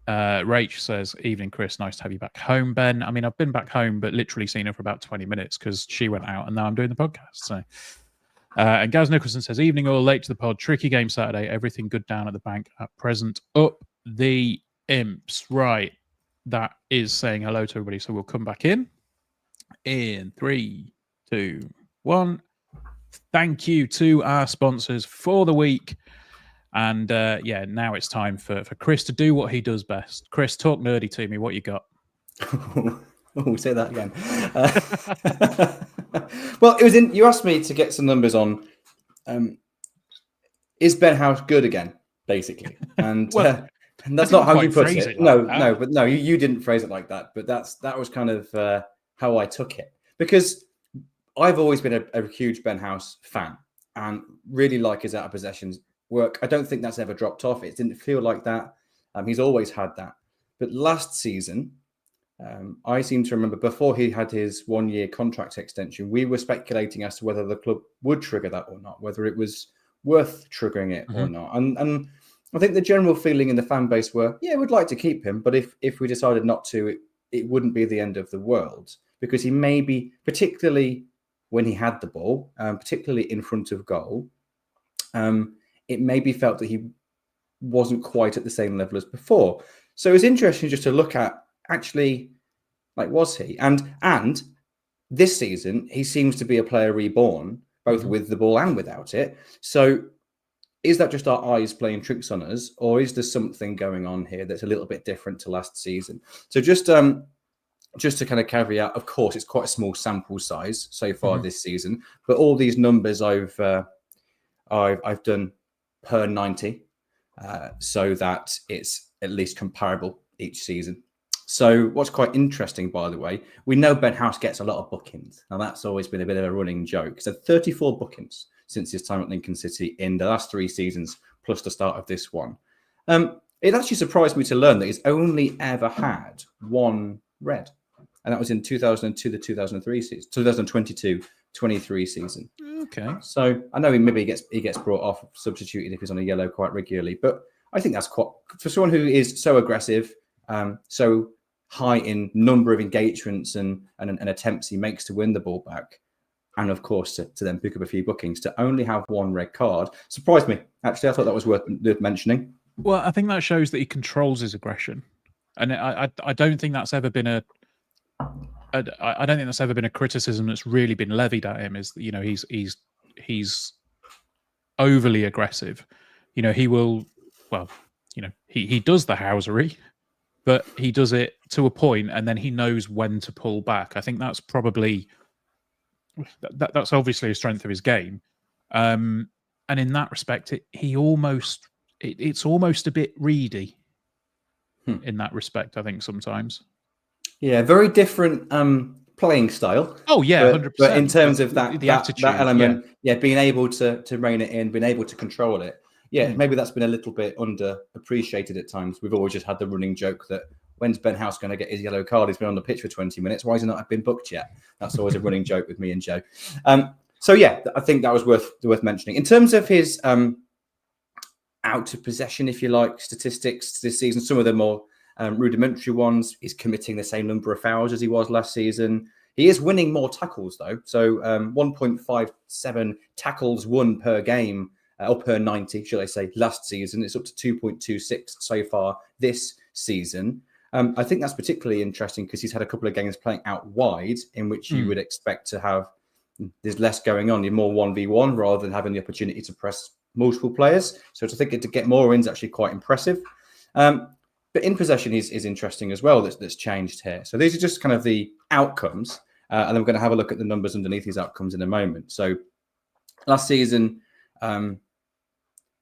Rach says, evening, Chris. Nice to have you back home, Ben. I mean, I've been back home, but literally seen her for about 20 minutes because she went out and now I'm doing the podcast. So, and Gaz Nicholson says, evening all late to the pod. Tricky game Saturday. Everything good down at the bank at present. Up the imps. Right. That is saying hello to everybody. So we'll come back in 3, 2, 1. Thank you to our sponsors for the week. And now it's time for Chris to do what he does best. Chris, talk nerdy to me. What you got? Say that again. Well, it was you asked me to get some numbers on. Is Ben House good again? Basically, and that's not how you put it. No, you didn't phrase it like that. But that was kind of how I took it, because I've always been a huge Ben House fan and really like his out of possessions work. I don't think that's ever dropped off. It didn't feel like that. He's always had that. But last season, I seem to remember before he had his 1-year contract extension, we were speculating as to whether the club would trigger that or not, whether it was worth triggering it or not. And I think the general feeling in the fan base were, we'd like to keep him, but if we decided not to, it wouldn't be the end of the world, because he maybe, particularly when he had the ball, particularly in front of goal, it maybe felt that he wasn't quite at the same level as before. So it's interesting just to look at, actually, like, was he? And this season, he seems to be a player reborn, both with the ball and without it. So is that just our eyes playing tricks on us, or is there something going on here that's a little bit different to last season? So just to kind of caveat, of course, it's quite a small sample size so far this season, but all these numbers I've done per 90, so that it's at least comparable each season. So what's quite interesting, by the way, we know Ben House gets a lot of bookings. Now, that's always been a bit of a running joke. So 34 bookings since his time at Lincoln City in the last 3 seasons, plus the start of this one. It actually surprised me to learn that he's only ever had 1 red, and that was in 2002 to 2003 season, 2022-23 season. Okay. So I know he gets brought off, substituted if he's on a yellow quite regularly, but I think that's quite, for someone who is so aggressive, so high in number of engagements and attempts he makes to win the ball back, and of course to then pick up a few bookings, to only have 1 red card surprised me. Actually, I thought that was worth mentioning. Well, I think that shows that he controls his aggression, and I don't think that's ever been I don't think that's ever been a criticism that's really been levied at him. Is, you know, he's overly aggressive. You know, he will, well, you know, he does the housery, but he does it to a point, and then he knows when to pull back. I think that's probably that's obviously a strength of his game, and in that respect, it's almost a bit reedy in that respect. I think sometimes. Yeah, very different playing style. Oh yeah, 100%. But in terms of that attitude, that element, being able to rein it in, being able to control it. Yeah, maybe that's been a little bit underappreciated at times. We've always just had the running joke that when's Ben House going to get his yellow card? He's been on the pitch for 20 minutes. Why has he not been booked yet? That's always a running joke with me and Joe. So yeah, I think that was worth mentioning. In terms of his out of possession, if you like, statistics this season, some of the more rudimentary ones, he's committing the same number of fouls as he was last season. He is winning more tackles, though. So 1.57 tackles won per game, or per 90, should I say, last season. It's up to 2.26 so far this season. I think that's particularly interesting because he's had a couple of games playing out wide in which you would expect to have, there's less going on. You're more 1v1 rather than having the opportunity to press multiple players. So to think to get more wins actually quite impressive. But in possession is interesting as well. That's changed here. So these are just kind of the outcomes. And then we're going to have a look at the numbers underneath these outcomes in a moment. So last season,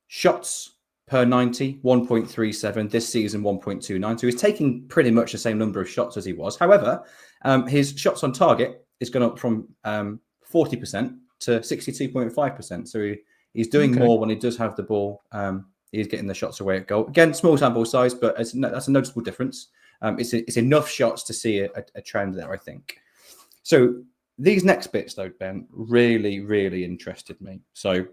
shots per 90, 1.37. This season, 1.29. So he's taking pretty much the same number of shots as he was. However, his shots on target is gone up from 40% to 62.5%. So he's doing more when he does have the ball. He's getting the shots away at goal. Again, small sample size, but that's a noticeable difference. It's enough shots to see a trend there, I think. So these next bits, though, Ben, really, really interested me. So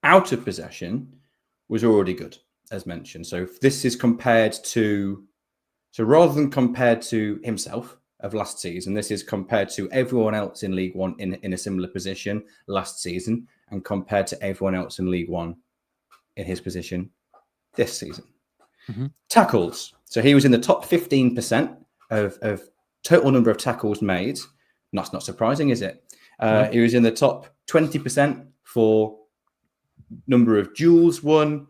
out of possession was already good, as mentioned. So if this is compared to, so rather than compared to himself of last season, this is compared to everyone else in League One in a similar position last season, and compared to everyone else in League One in his position this season. Tackles. So he was in the top 15% of total number of tackles made. That's not surprising, is it? He was in the top 20% for number of duels won.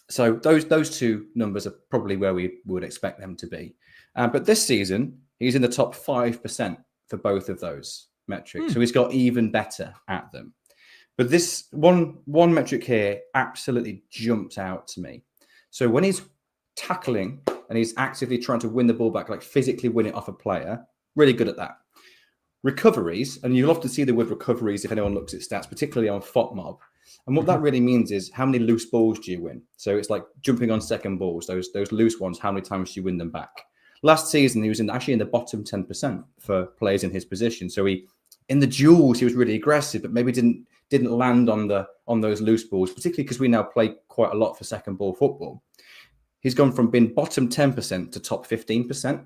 So those two numbers are probably where we would expect them to be. But this season, he's in the top 5% for both of those metrics. So he's got even better at them. But this one metric here absolutely jumps out to me. So when he's tackling and he's actively trying to win the ball back, like physically win it off a player, really good at that. Recoveries, and you'll often see the word recoveries if anyone looks at stats, particularly on FOTMob. And what that really means is how many loose balls do you win? So it's like jumping on second balls, those loose ones, how many times do you win them back? Last season, he was actually in the bottom 10% for players in his position. So in the duels, he was really aggressive, but maybe didn't land on those loose balls, particularly because we now play quite a lot for second ball football. He's gone from being bottom 10% to top 15%.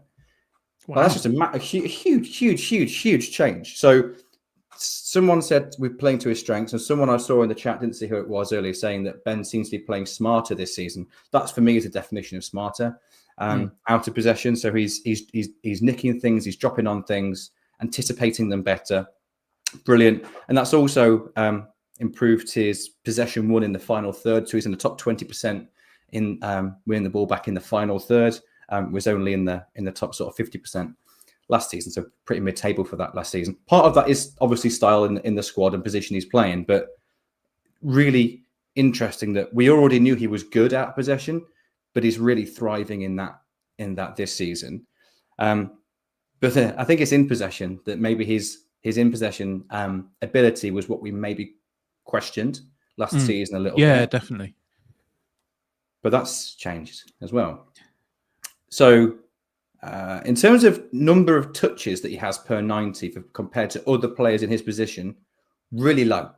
Wow. Well, that's just a huge change. So someone said we're playing to his strengths, and someone I saw in the chat, didn't see who it was earlier, saying that Ben seems to be playing smarter this season. That's for me is a definition of smarter. Out of possession. So he's nicking things, he's dropping on things, anticipating them better. Brilliant. And that's also improved his possession won in the final third. So he's in the top 20% in winning the ball back in the final third. Was only in the top sort of 50% last season. So pretty mid-table for that last season. Part of that is obviously style in the squad and position he's playing, but really interesting that we already knew he was good at possession, but he's really thriving in that this season. But I think it's in possession that maybe his in possession ability was what we maybe questioned last season a little bit. Yeah, definitely. But that's changed as well. So in terms of number of touches that he has per 90 compared to other players in his position, really low.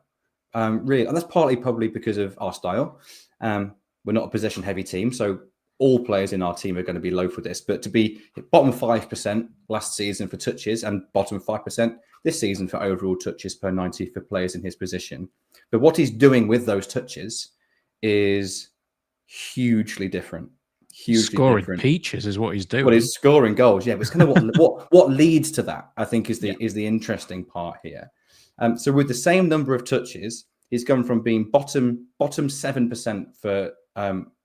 Really, and that's partly probably because of our style. We're not a possession-heavy team, so all players in our team are going to be low for this. But to be bottom 5% last season for touches and bottom 5% this season for overall touches per 90 for players in his position. But what he's doing with those touches is hugely different. Scoring peaches is what he's doing. Well, he's scoring goals, yeah. But it's kind of what leads to that, I think, is the interesting part here. So with the same number of touches, he's gone from being bottom 7% for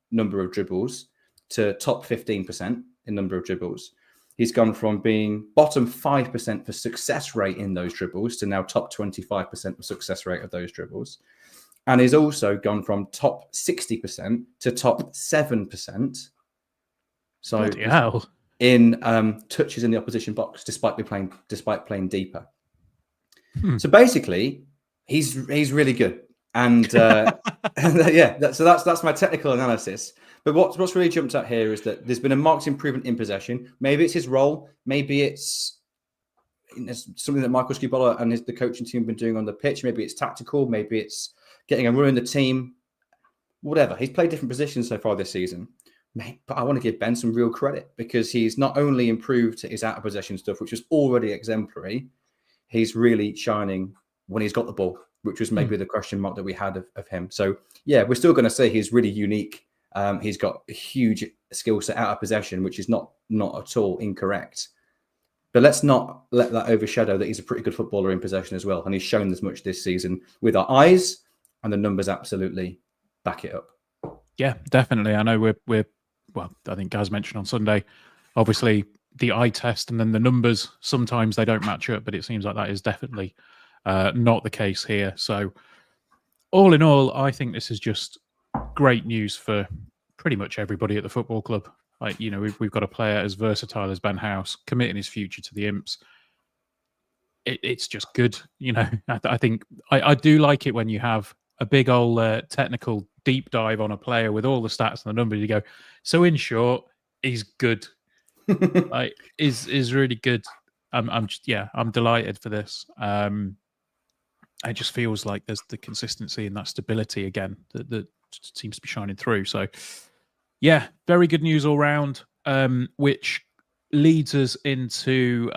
number of dribbles to top 15% in number of dribbles. He's gone from being bottom 5% for success rate in those dribbles to now top 25% for success rate of those dribbles. And he's also gone from top 60% to top 7%. So in touches in the opposition box, despite playing deeper. So basically, he's really good. And So that's my technical analysis. But what's really jumped out here is that there's been a marked improvement in possession. Maybe it's his role. Maybe it's something that Michael Scubola and the coaching team have been doing on the pitch. Maybe it's tactical. Maybe it's getting a run in the team. Whatever. He's played different positions so far this season. But I want to give Ben some real credit because he's not only improved his out of possession stuff, which was already exemplary, he's really shining when he's got the ball, which was maybe the question mark that we had of him. So, yeah, we're still going to say he's really unique. He's got a huge skill set out of possession, which is not at all incorrect. But let's not let that overshadow that he's a pretty good footballer in possession as well. And he's shown as much this season with our eyes, and the numbers absolutely back it up. Yeah, definitely. I know we're well, I think Gaz mentioned on Sunday, obviously the eye test and then the numbers, sometimes they don't match up, but it seems like that is definitely not the case here. So all in all, I think this is just great news for pretty much everybody at the football club. Like, you know, we've got a player as versatile as Ben House committing his future to the Imps. It's just good. You know, I think I do like it when you have a big old technical deep dive on a player with all the stats and the numbers. You go, so in short, he's good. Like, is really good. I'm delighted for this. It just feels like there's the consistency and that stability again that seems to be shining through. So, yeah, very good news all round, which leads us into,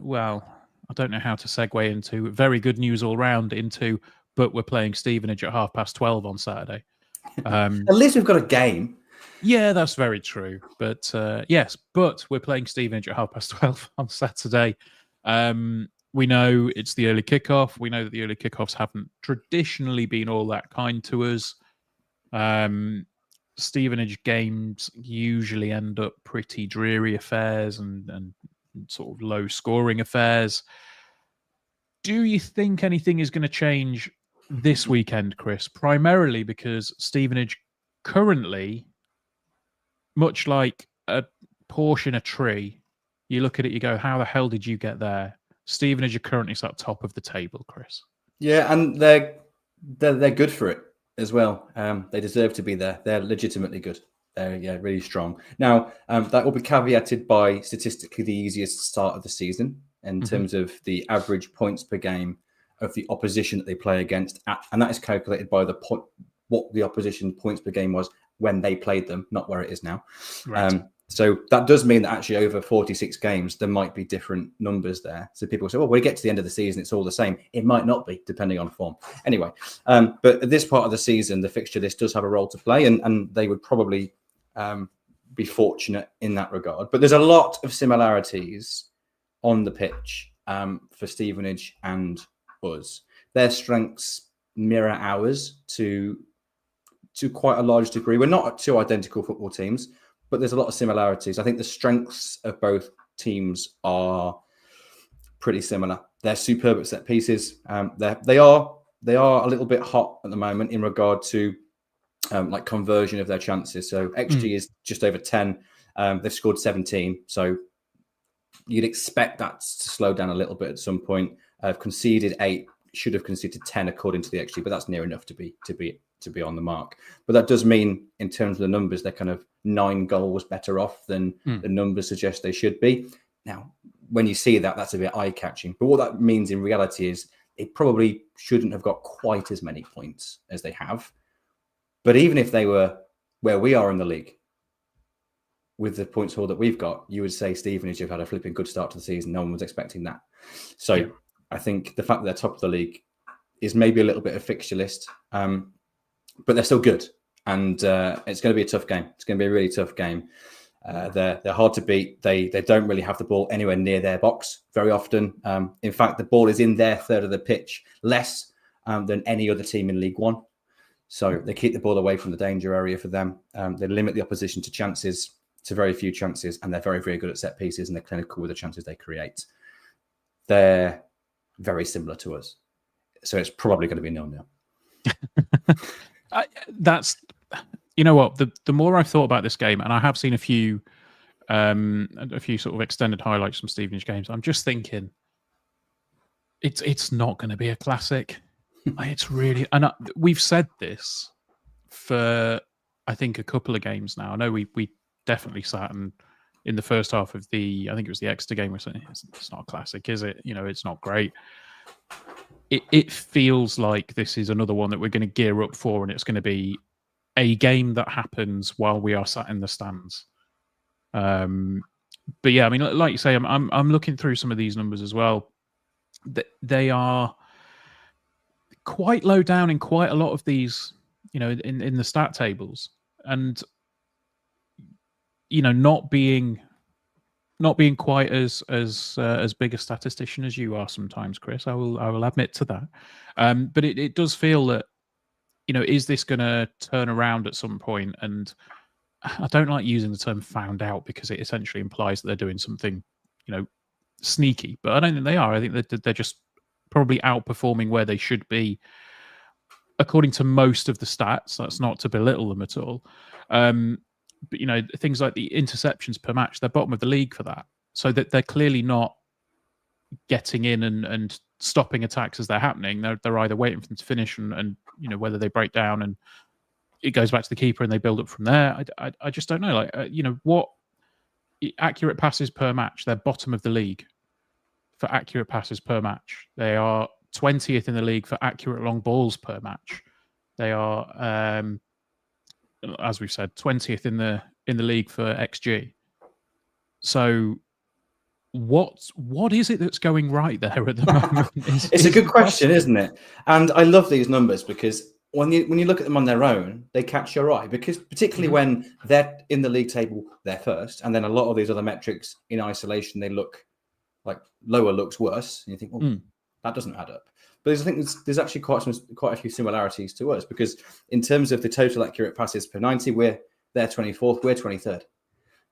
well, I don't know how to segue into very good news all round into, but we're playing Stevenage at 12:30 on Saturday. At least we've got a game. Yeah, that's very true. But yes, but we're playing Stevenage at 12:30 on Saturday. We know it's the early kickoff. We know that the early kickoffs haven't traditionally been all that kind to us. Stevenage games usually end up pretty dreary affairs and sort of low scoring affairs. Do you think anything is going to change this weekend, Chris? Primarily because Stevenage currently, much like a Porsche in a tree, you look at it, you go, how the hell did you get there? Stevenage are currently sat top of the table, Chris. Yeah, and they're good for it as well. They deserve to be there. They're legitimately good. They're really strong. Now, that will be caveated by statistically the easiest start of the season in terms of the average points per game of the opposition that they play against, and that is calculated by what the opposition points per game was when they played them, not where it is now. Right. So that does mean that actually over 46 games, there might be different numbers there. So people say, well, when we get to the end of the season, it's all the same. It might not be, depending on form. Anyway, but at this part of the season, the fixture list does have a role to play, and they would probably be fortunate in that regard. But there's a lot of similarities on the pitch for Stevenage and us. Their strengths mirror ours to quite a large degree. We're not two identical football teams, but there's a lot of similarities. I think the strengths of both teams are pretty similar. They're superb at set pieces. They are a little bit hot at the moment in regard to like conversion of their chances. So XG is just over 10. They've scored 17. So you'd expect that to slow down a little bit at some point. Conceded 8, should have conceded 10 according to the XG, but that's near enough to be on the mark. But that does mean, in terms of the numbers, they're kind of 9 goals better off than the numbers suggest they should be. Now, when you see that, that's a bit eye-catching. But what that means in reality is they probably shouldn't have got quite as many points as they have. But even if they were where we are in the league, with the points haul that we've got, you would say Stevenage have had a flipping good start to the season. No one was expecting that. So I think the fact that they're top of the league is maybe a little bit of fixture list, but they're still good. And it's going to be a tough game. It's going to be a really tough game. They're hard to beat. They don't really have the ball anywhere near their box very often. In fact, the ball is in their third of the pitch less than any other team in League One. So they keep the ball away from the danger area for them. They limit the opposition to chances, to very few chances, and they're very, very good at set pieces, and they're clinical with the chances they create. They're very similar to us. So it's probably going to be 0-0. That's, you know what, the more I've thought about this game, and I have seen a few sort of extended highlights from Stevenage games, I'm just thinking it's not going to be a classic. It's really, and we've said this for I think a couple of games now. I know we definitely sat and in the first half of I think it was the Exeter game, we're saying it's not a classic, is it? It's not great. It feels like this is another one that we're going to gear up for, and it's going to be a game that happens while we are sat in the stands. But yeah, I mean, like you say, I'm looking through some of these numbers as well. They are quite low down in quite a lot of these, in the stat tables, and not being quite as big a statistician as you are sometimes, Chris. I will admit to that. But it does feel that, is this going to turn around at some point? And I don't like using the term "found out" because it essentially implies that they're doing something, sneaky. But I don't think they are. I think that they're just probably outperforming where they should be, according to most of the stats. That's not to belittle them at all. But things like the interceptions per match, they're bottom of the league for that. So that they're clearly not getting in and stopping attacks as they're happening. They're either waiting for them to finish and whether they break down and it goes back to the keeper and they build up from there. I just don't know. What accurate passes per match? They're bottom of the league for accurate passes per match. They are 20th in the league for accurate long balls per match. They are, as we've said, 20th in the league for XG. So what is it that's going right there at the moment? It's a good question, isn't it? And I love these numbers because when you look at them on their own, they catch your eye, because particularly when they're in the league table, they're first, and then a lot of these other metrics in isolation, they look like lower looks worse, and you think, well, that doesn't add up. But I think there's actually quite a few similarities to us, because in terms of the total accurate passes per 90, they're 24th, we're 23rd.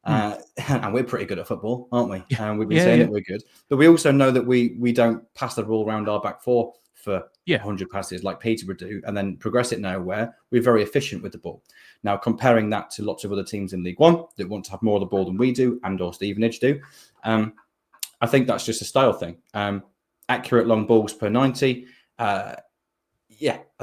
And we're pretty good at football, aren't we? And we've been saying that we're good. But we also know that we don't pass the ball around our back four for 100 passes like Peterborough do and then progress it nowhere. We're very efficient with the ball. Now, comparing that to lots of other teams in League One that want to have more of the ball than we do, and or Stevenage do, I think that's just a style thing. Accurate long balls per 90. I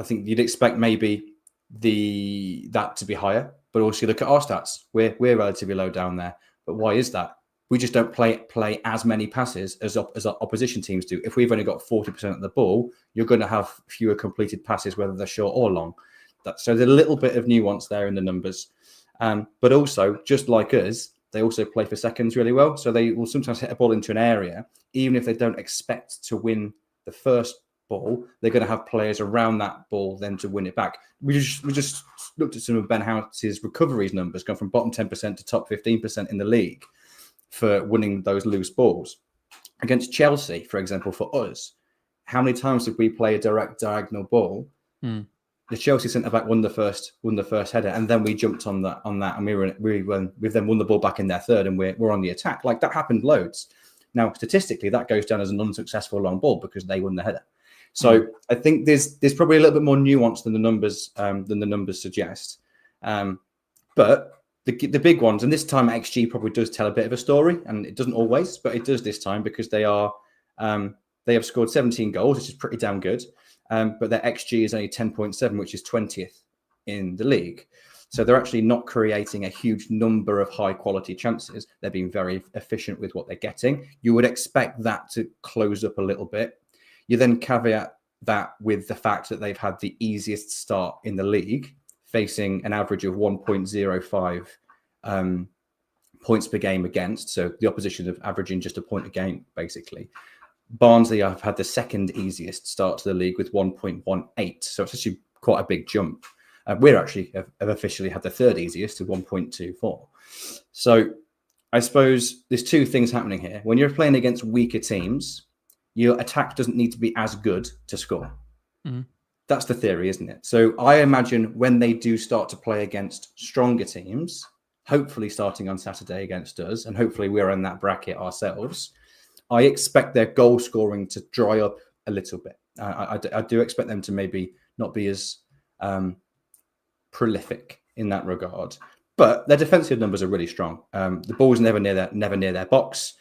think you'd expect maybe that to be higher. But also look at our stats. We're relatively low down there. But why is that? We just don't play as many passes as our opposition teams do. If we've only got 40% of the ball, you're going to have fewer completed passes, whether they're short or long. So there's a little bit of nuance there in the numbers. But also, just like us, they also play for seconds really well. So they will sometimes hit a ball into an area, even if they don't expect to win the first ball, they're going to have players around that ball then to win it back. We just looked at some of Ben House's recoveries numbers, going from bottom 10% to top 15% in the league for winning those loose balls. Against Chelsea, for example, for us, how many times did we play a direct diagonal ball? The Chelsea centre back won the first header, and then we jumped on that, and we then won the ball back in their third, and we're on the attack. Like, that happened loads. Now, statistically, that goes down as an unsuccessful long ball because they won the header. So I think there's probably a little bit more nuance than the numbers suggest. But the big ones, and this time XG probably does tell a bit of a story, and it doesn't always, but it does this time, because they have scored 17 goals, which is pretty damn good. But their XG is only 10.7, which is 20th in the league. So they're actually not creating a huge number of high quality chances. They're being very efficient with what they're getting. You would expect that to close up a little bit. You then caveat that with the fact that they've had the easiest start in the league, facing an average of 1.05 points per game against. So the opposition of averaging just a point a game, basically. Barnsley have had the second easiest start to the league with 1.18. So it's actually quite a big jump. We're actually have officially had the third easiest at 1.24. So I suppose there's two things happening here. When you're playing against weaker teams, your attack doesn't need to be as good to score. That's the theory, isn't it? So I imagine when they do start to play against stronger teams, hopefully starting on Saturday against us, and hopefully we're in that bracket ourselves, I expect their goal scoring to dry up a little bit. I do expect them to maybe not be as prolific in that regard. But their defensive numbers are really strong. The ball's never near their box.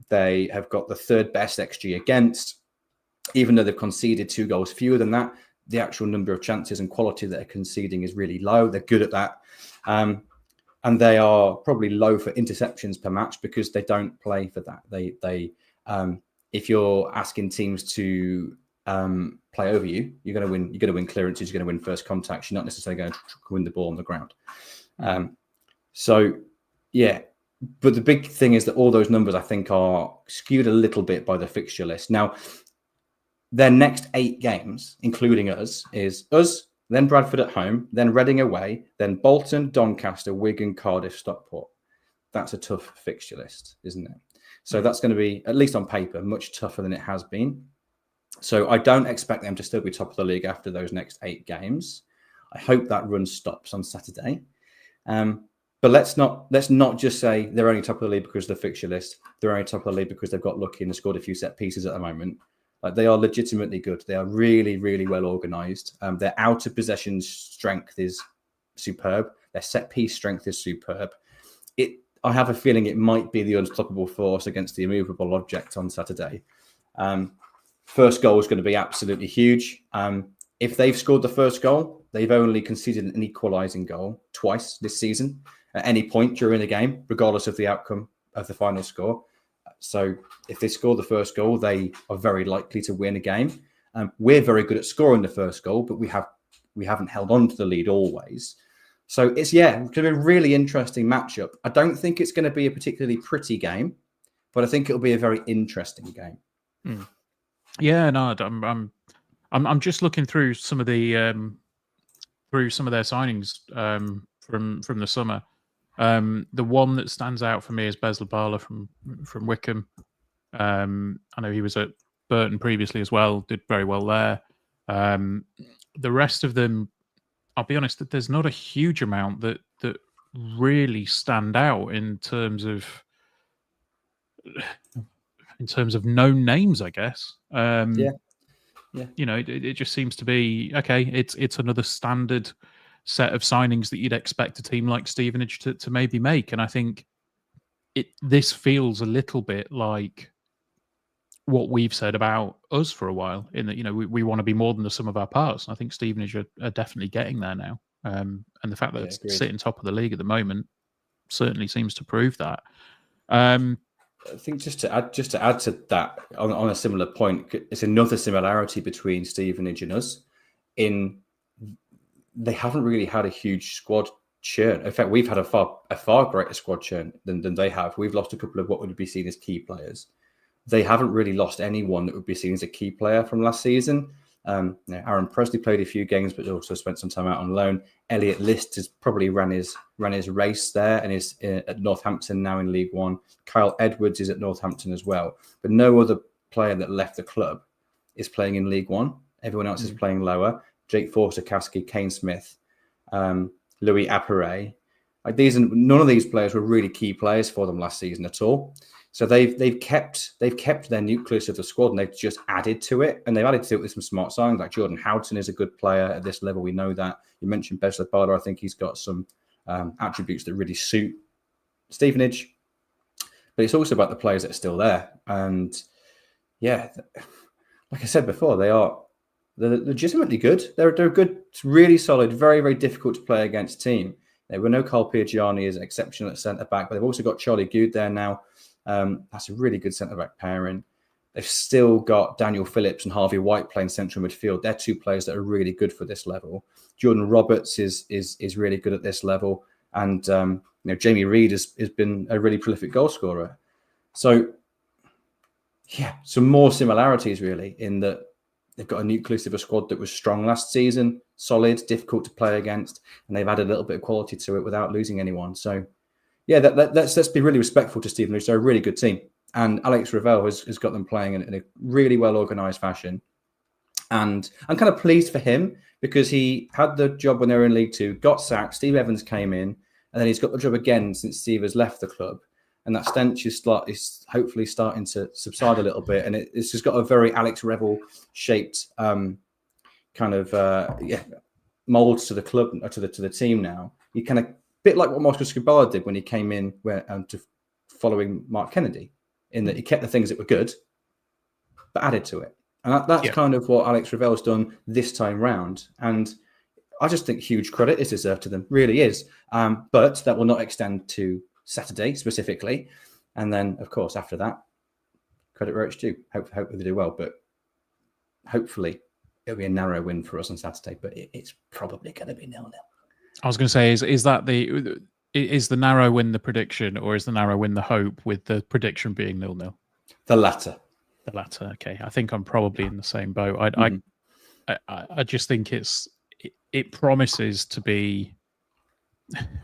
They have got the third best XG against. even though they've conceded 2 goals fewer than that, the actual number of chances and quality that they're conceding is really low. They're good at that. And they are probably low for interceptions per match because they don't play for that. They if you're asking teams to play over you, you're going to win. You're going to win clearances. You're going to win first contacts. You're not necessarily going to win the ball on the ground. So, yeah. But the big thing is that all those numbers, I think, are skewed a little bit by the fixture list. Now, their next 8 games, including us, is us, then Bradford at home, then Reading away, then Bolton, Doncaster, Wigan, Cardiff, Stockport. That's a tough fixture list, isn't it? So that's going to be, at least on paper, much tougher than it has been. So I don't expect them to still be top of the league after those next 8 games. I hope that run stops on Saturday. But let's not just say they're only top of the league because of the fixture list. They're only top of the league because they've got lucky and scored a few set pieces at the moment. Like, they are legitimately good. They are really, really well organised. Their out of possession strength is superb. Their set piece strength is superb. I have a feeling it might be the unstoppable force against the immovable object on Saturday. First goal is going to be absolutely huge. If they've scored the first goal, they've only conceded an equalising goal twice this season at any point during the game, regardless of the outcome of the final score. So if they score the first goal, they are very likely to win a game. We're very good at scoring the first goal, but we haven't held on to the lead always. So it's going to be a really interesting matchup. I don't think it's going to be a particularly pretty game, but I think it'll be a very interesting game. Yeah, no, I'm just looking through some of the their signings from the summer. The one that stands out for me is Bez Labala from Wickham. I know he was at Burton previously as well, did very well there. The rest of them, I'll be honest, that there's not a huge amount that really stand out in terms of known names, I guess. You know, it just seems to be okay. It's another standard set of signings that you'd expect a team like Stevenage to maybe make, and I think this feels a little bit like what we've said about us for a while, in that, you know, we want to be more than the sum of our parts. And I think Stevenage are definitely getting there now, and the fact that it's sitting top of the league at the moment certainly seems to prove that. I think just to add to that, on a similar point, it's another similarity between Stevenage and us in they haven't really had a huge squad churn. In fact, we've had a far greater squad churn than they have. We've lost a couple of what would be seen as key players. They haven't really lost anyone that would be seen as a key player from last season. Aaron Presley played a few games, but also spent some time out on loan. Elliot List has probably ran his race there and is at Northampton now in League One. Kyle Edwards is at Northampton as well. But no other player that left the club is playing in League One. Everyone else is playing lower. Jake Forster-Caskey, Kane Smith, Louis Appere. None of these players were really key players for them last season at all. So they've kept their nucleus of the squad, and they've just added to it. And they've added to it with some smart signings. Like Jordan Houghton is a good player at this level. We know that. You mentioned Bez Labala. I think he's got some attributes that really suit Stevenage. But it's also about the players that are still there. And yeah, like I said before, they're legitimately good. They're a good, really solid, very, very difficult to play against team. There were no Carl Piergiani as an exceptional at centre back, but they've also got Charlie Good there now. That's a really good centre back pairing. They've still got Daniel Phillips and Harvey White playing central midfield. They're two players that are really good for this level. Jordan Roberts is really good at this level, and Jamie Reid has been a really prolific goal scorer. So yeah, some more similarities really in that. They've got a nucleus of a squad that was strong last season, solid, difficult to play against, and they've added a little bit of quality to it without losing anyone. So, yeah, let's be really respectful to Stevenage. They're a really good team, and Alex Ravel has got them playing in a really well organised fashion. And I'm kind of pleased for him because he had the job when they were in League Two, got sacked. Steve Evans came in, and then he's got the job again since Steve has left the club. And that stench is hopefully starting to subside a little bit. And it's just got a very Alex Revel-shaped kind of mould to the club, to the team now. He kind of, bit like what Marcus Skubala did when he came in following Mark Kennedy, in that he kept the things that were good, but added to it. And that's kind of what Alex Ravel's done this time round. And I just think huge credit is deserved to them, really is. But that will not extend to Saturday specifically. And then, of course, after that, credit where it's due. Hopefully they do well, but hopefully it'll be a narrow win for us on Saturday, but it's probably going to be 0-0. I was going to say, is the narrow win the prediction, or is the narrow win the hope, with the prediction being 0-0? The latter. The latter. Okay, I think I'm probably in the same boat. I just think it promises to be.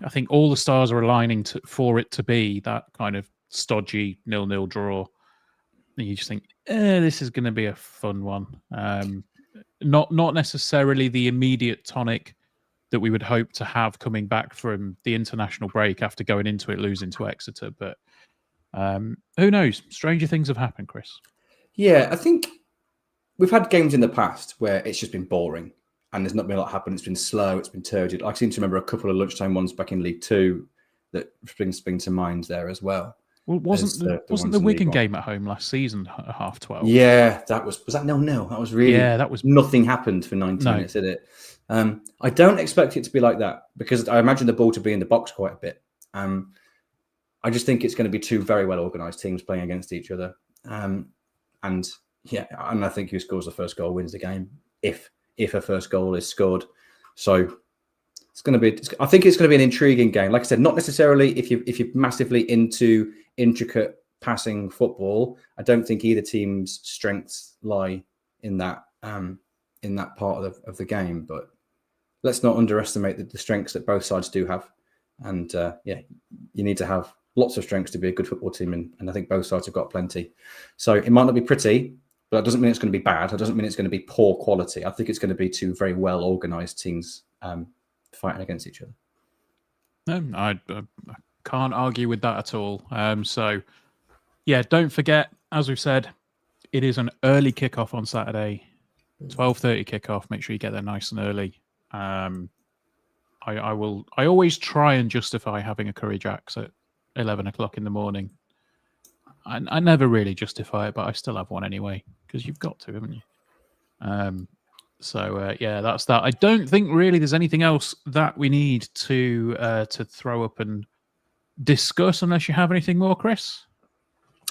I think all the stars are aligning for it to be that kind of stodgy 0-0 draw. And you just think, this is going to be a fun one. Not necessarily the immediate tonic that we would hope to have coming back from the international break after going into it losing to Exeter, but who knows? Stranger things have happened, Chris. Yeah, I think we've had games in the past where it's just been boring and there's not been a lot happen. It's been slow, it's been turgid. I seem to remember a couple of lunchtime ones back in League Two that spring to mind there as well. Well, wasn't the Wigan game at home last season at 12:30? Yeah, was that 0-0? That was really that was nothing happened for 90 minutes, did it? I don't expect it to be like that because I imagine the ball to be in the box quite a bit. I just think it's going to be two very well organised teams playing against each other. And I think who scores the first goal wins the game if a first goal is scored. So it's going to be. I think it's going to be an intriguing game. Like I said, not necessarily if you're massively into intricate passing football. I don't think either team's strengths lie in that part of the game. But let's not underestimate the strengths that both sides do have. And you need to have lots of strengths to be a good football team, and I think both sides have got plenty. So it might not be pretty, but that doesn't mean it's going to be bad. It doesn't mean it's going to be poor quality. I think it's going to be two very well organised teams fighting against each other. No, I can't argue with that at all. So, don't forget, as we've said, it is an early kickoff on Saturday, 12:30 kickoff. Make sure you get there nice and early. I always try and justify having a Curry Jacks at 11 o'clock in the morning. I never really justify it, but I still have one anyway, because you've got to, haven't you? That's that. I don't think really there's anything else that we need to throw up and discuss, unless you have anything more, Chris.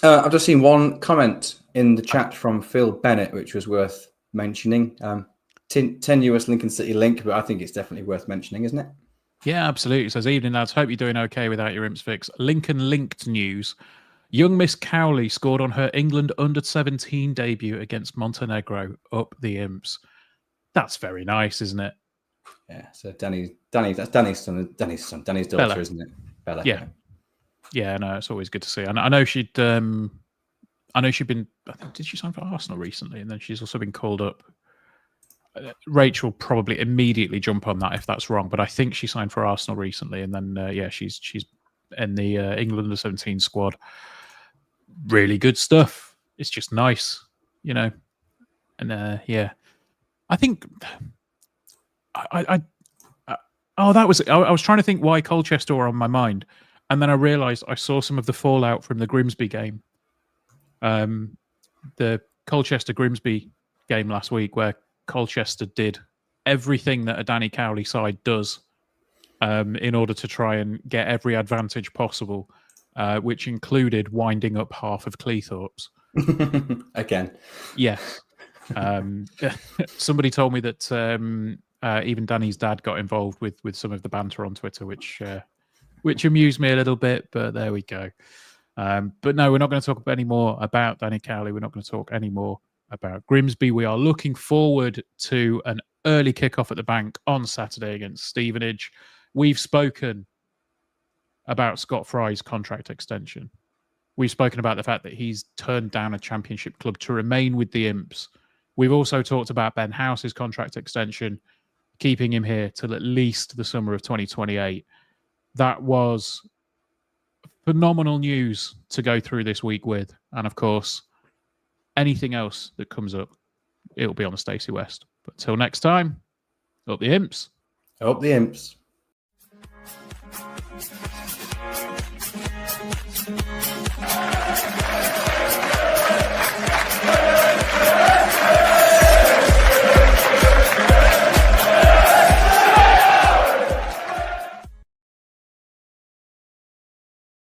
I've just seen one comment in the chat from Phil Bennett, which was worth mentioning. Tenuous Lincoln City link, but I think it's definitely worth mentioning, isn't it? Yeah, absolutely. It says, evening lads, hope you're doing okay without your imps fix. Lincoln linked news. Young Miss Cowley scored on her England under-17 debut against Montenegro. Up the imps. That's very nice, isn't it? Yeah. So that's Danny's daughter, Bella. Isn't it? Bella. Yeah. Yeah. No, it's always good to see. I know she'd been. I think, did she sign for Arsenal recently? And then she's also been called up. Rachel will probably immediately jump on that if that's wrong, but I think she signed for Arsenal recently, and then she's in the England under-17 squad. Really good stuff. It's just nice, and I think I was trying to think why Colchester were on my mind, and then I realised I saw some of the fallout from the Grimsby game, the Colchester Grimsby game last week, where Colchester did everything that a Danny Cowley side does in order to try and get every advantage possible, which included winding up half of Cleethorpes. Again. Yes. Somebody told me that even Danny's dad got involved with some of the banter on Twitter, which amused me a little bit, but there we go. But no, we're not going to talk any more about Danny Cowley. We're not going to talk any more about Grimsby. We are looking forward to an early kickoff at the Bank on Saturday against Stevenage. We've spoken about Scott Fry's contract extension. We've spoken about the fact that he's turned down a championship club to remain with the Imps. We've also talked about Ben House's contract extension, keeping him here till at least the summer of 2028. That was phenomenal news to go through this week with. And of course, anything else that comes up, it'll be on the Stacey West. But till next time, up the Imps. Up the Imps.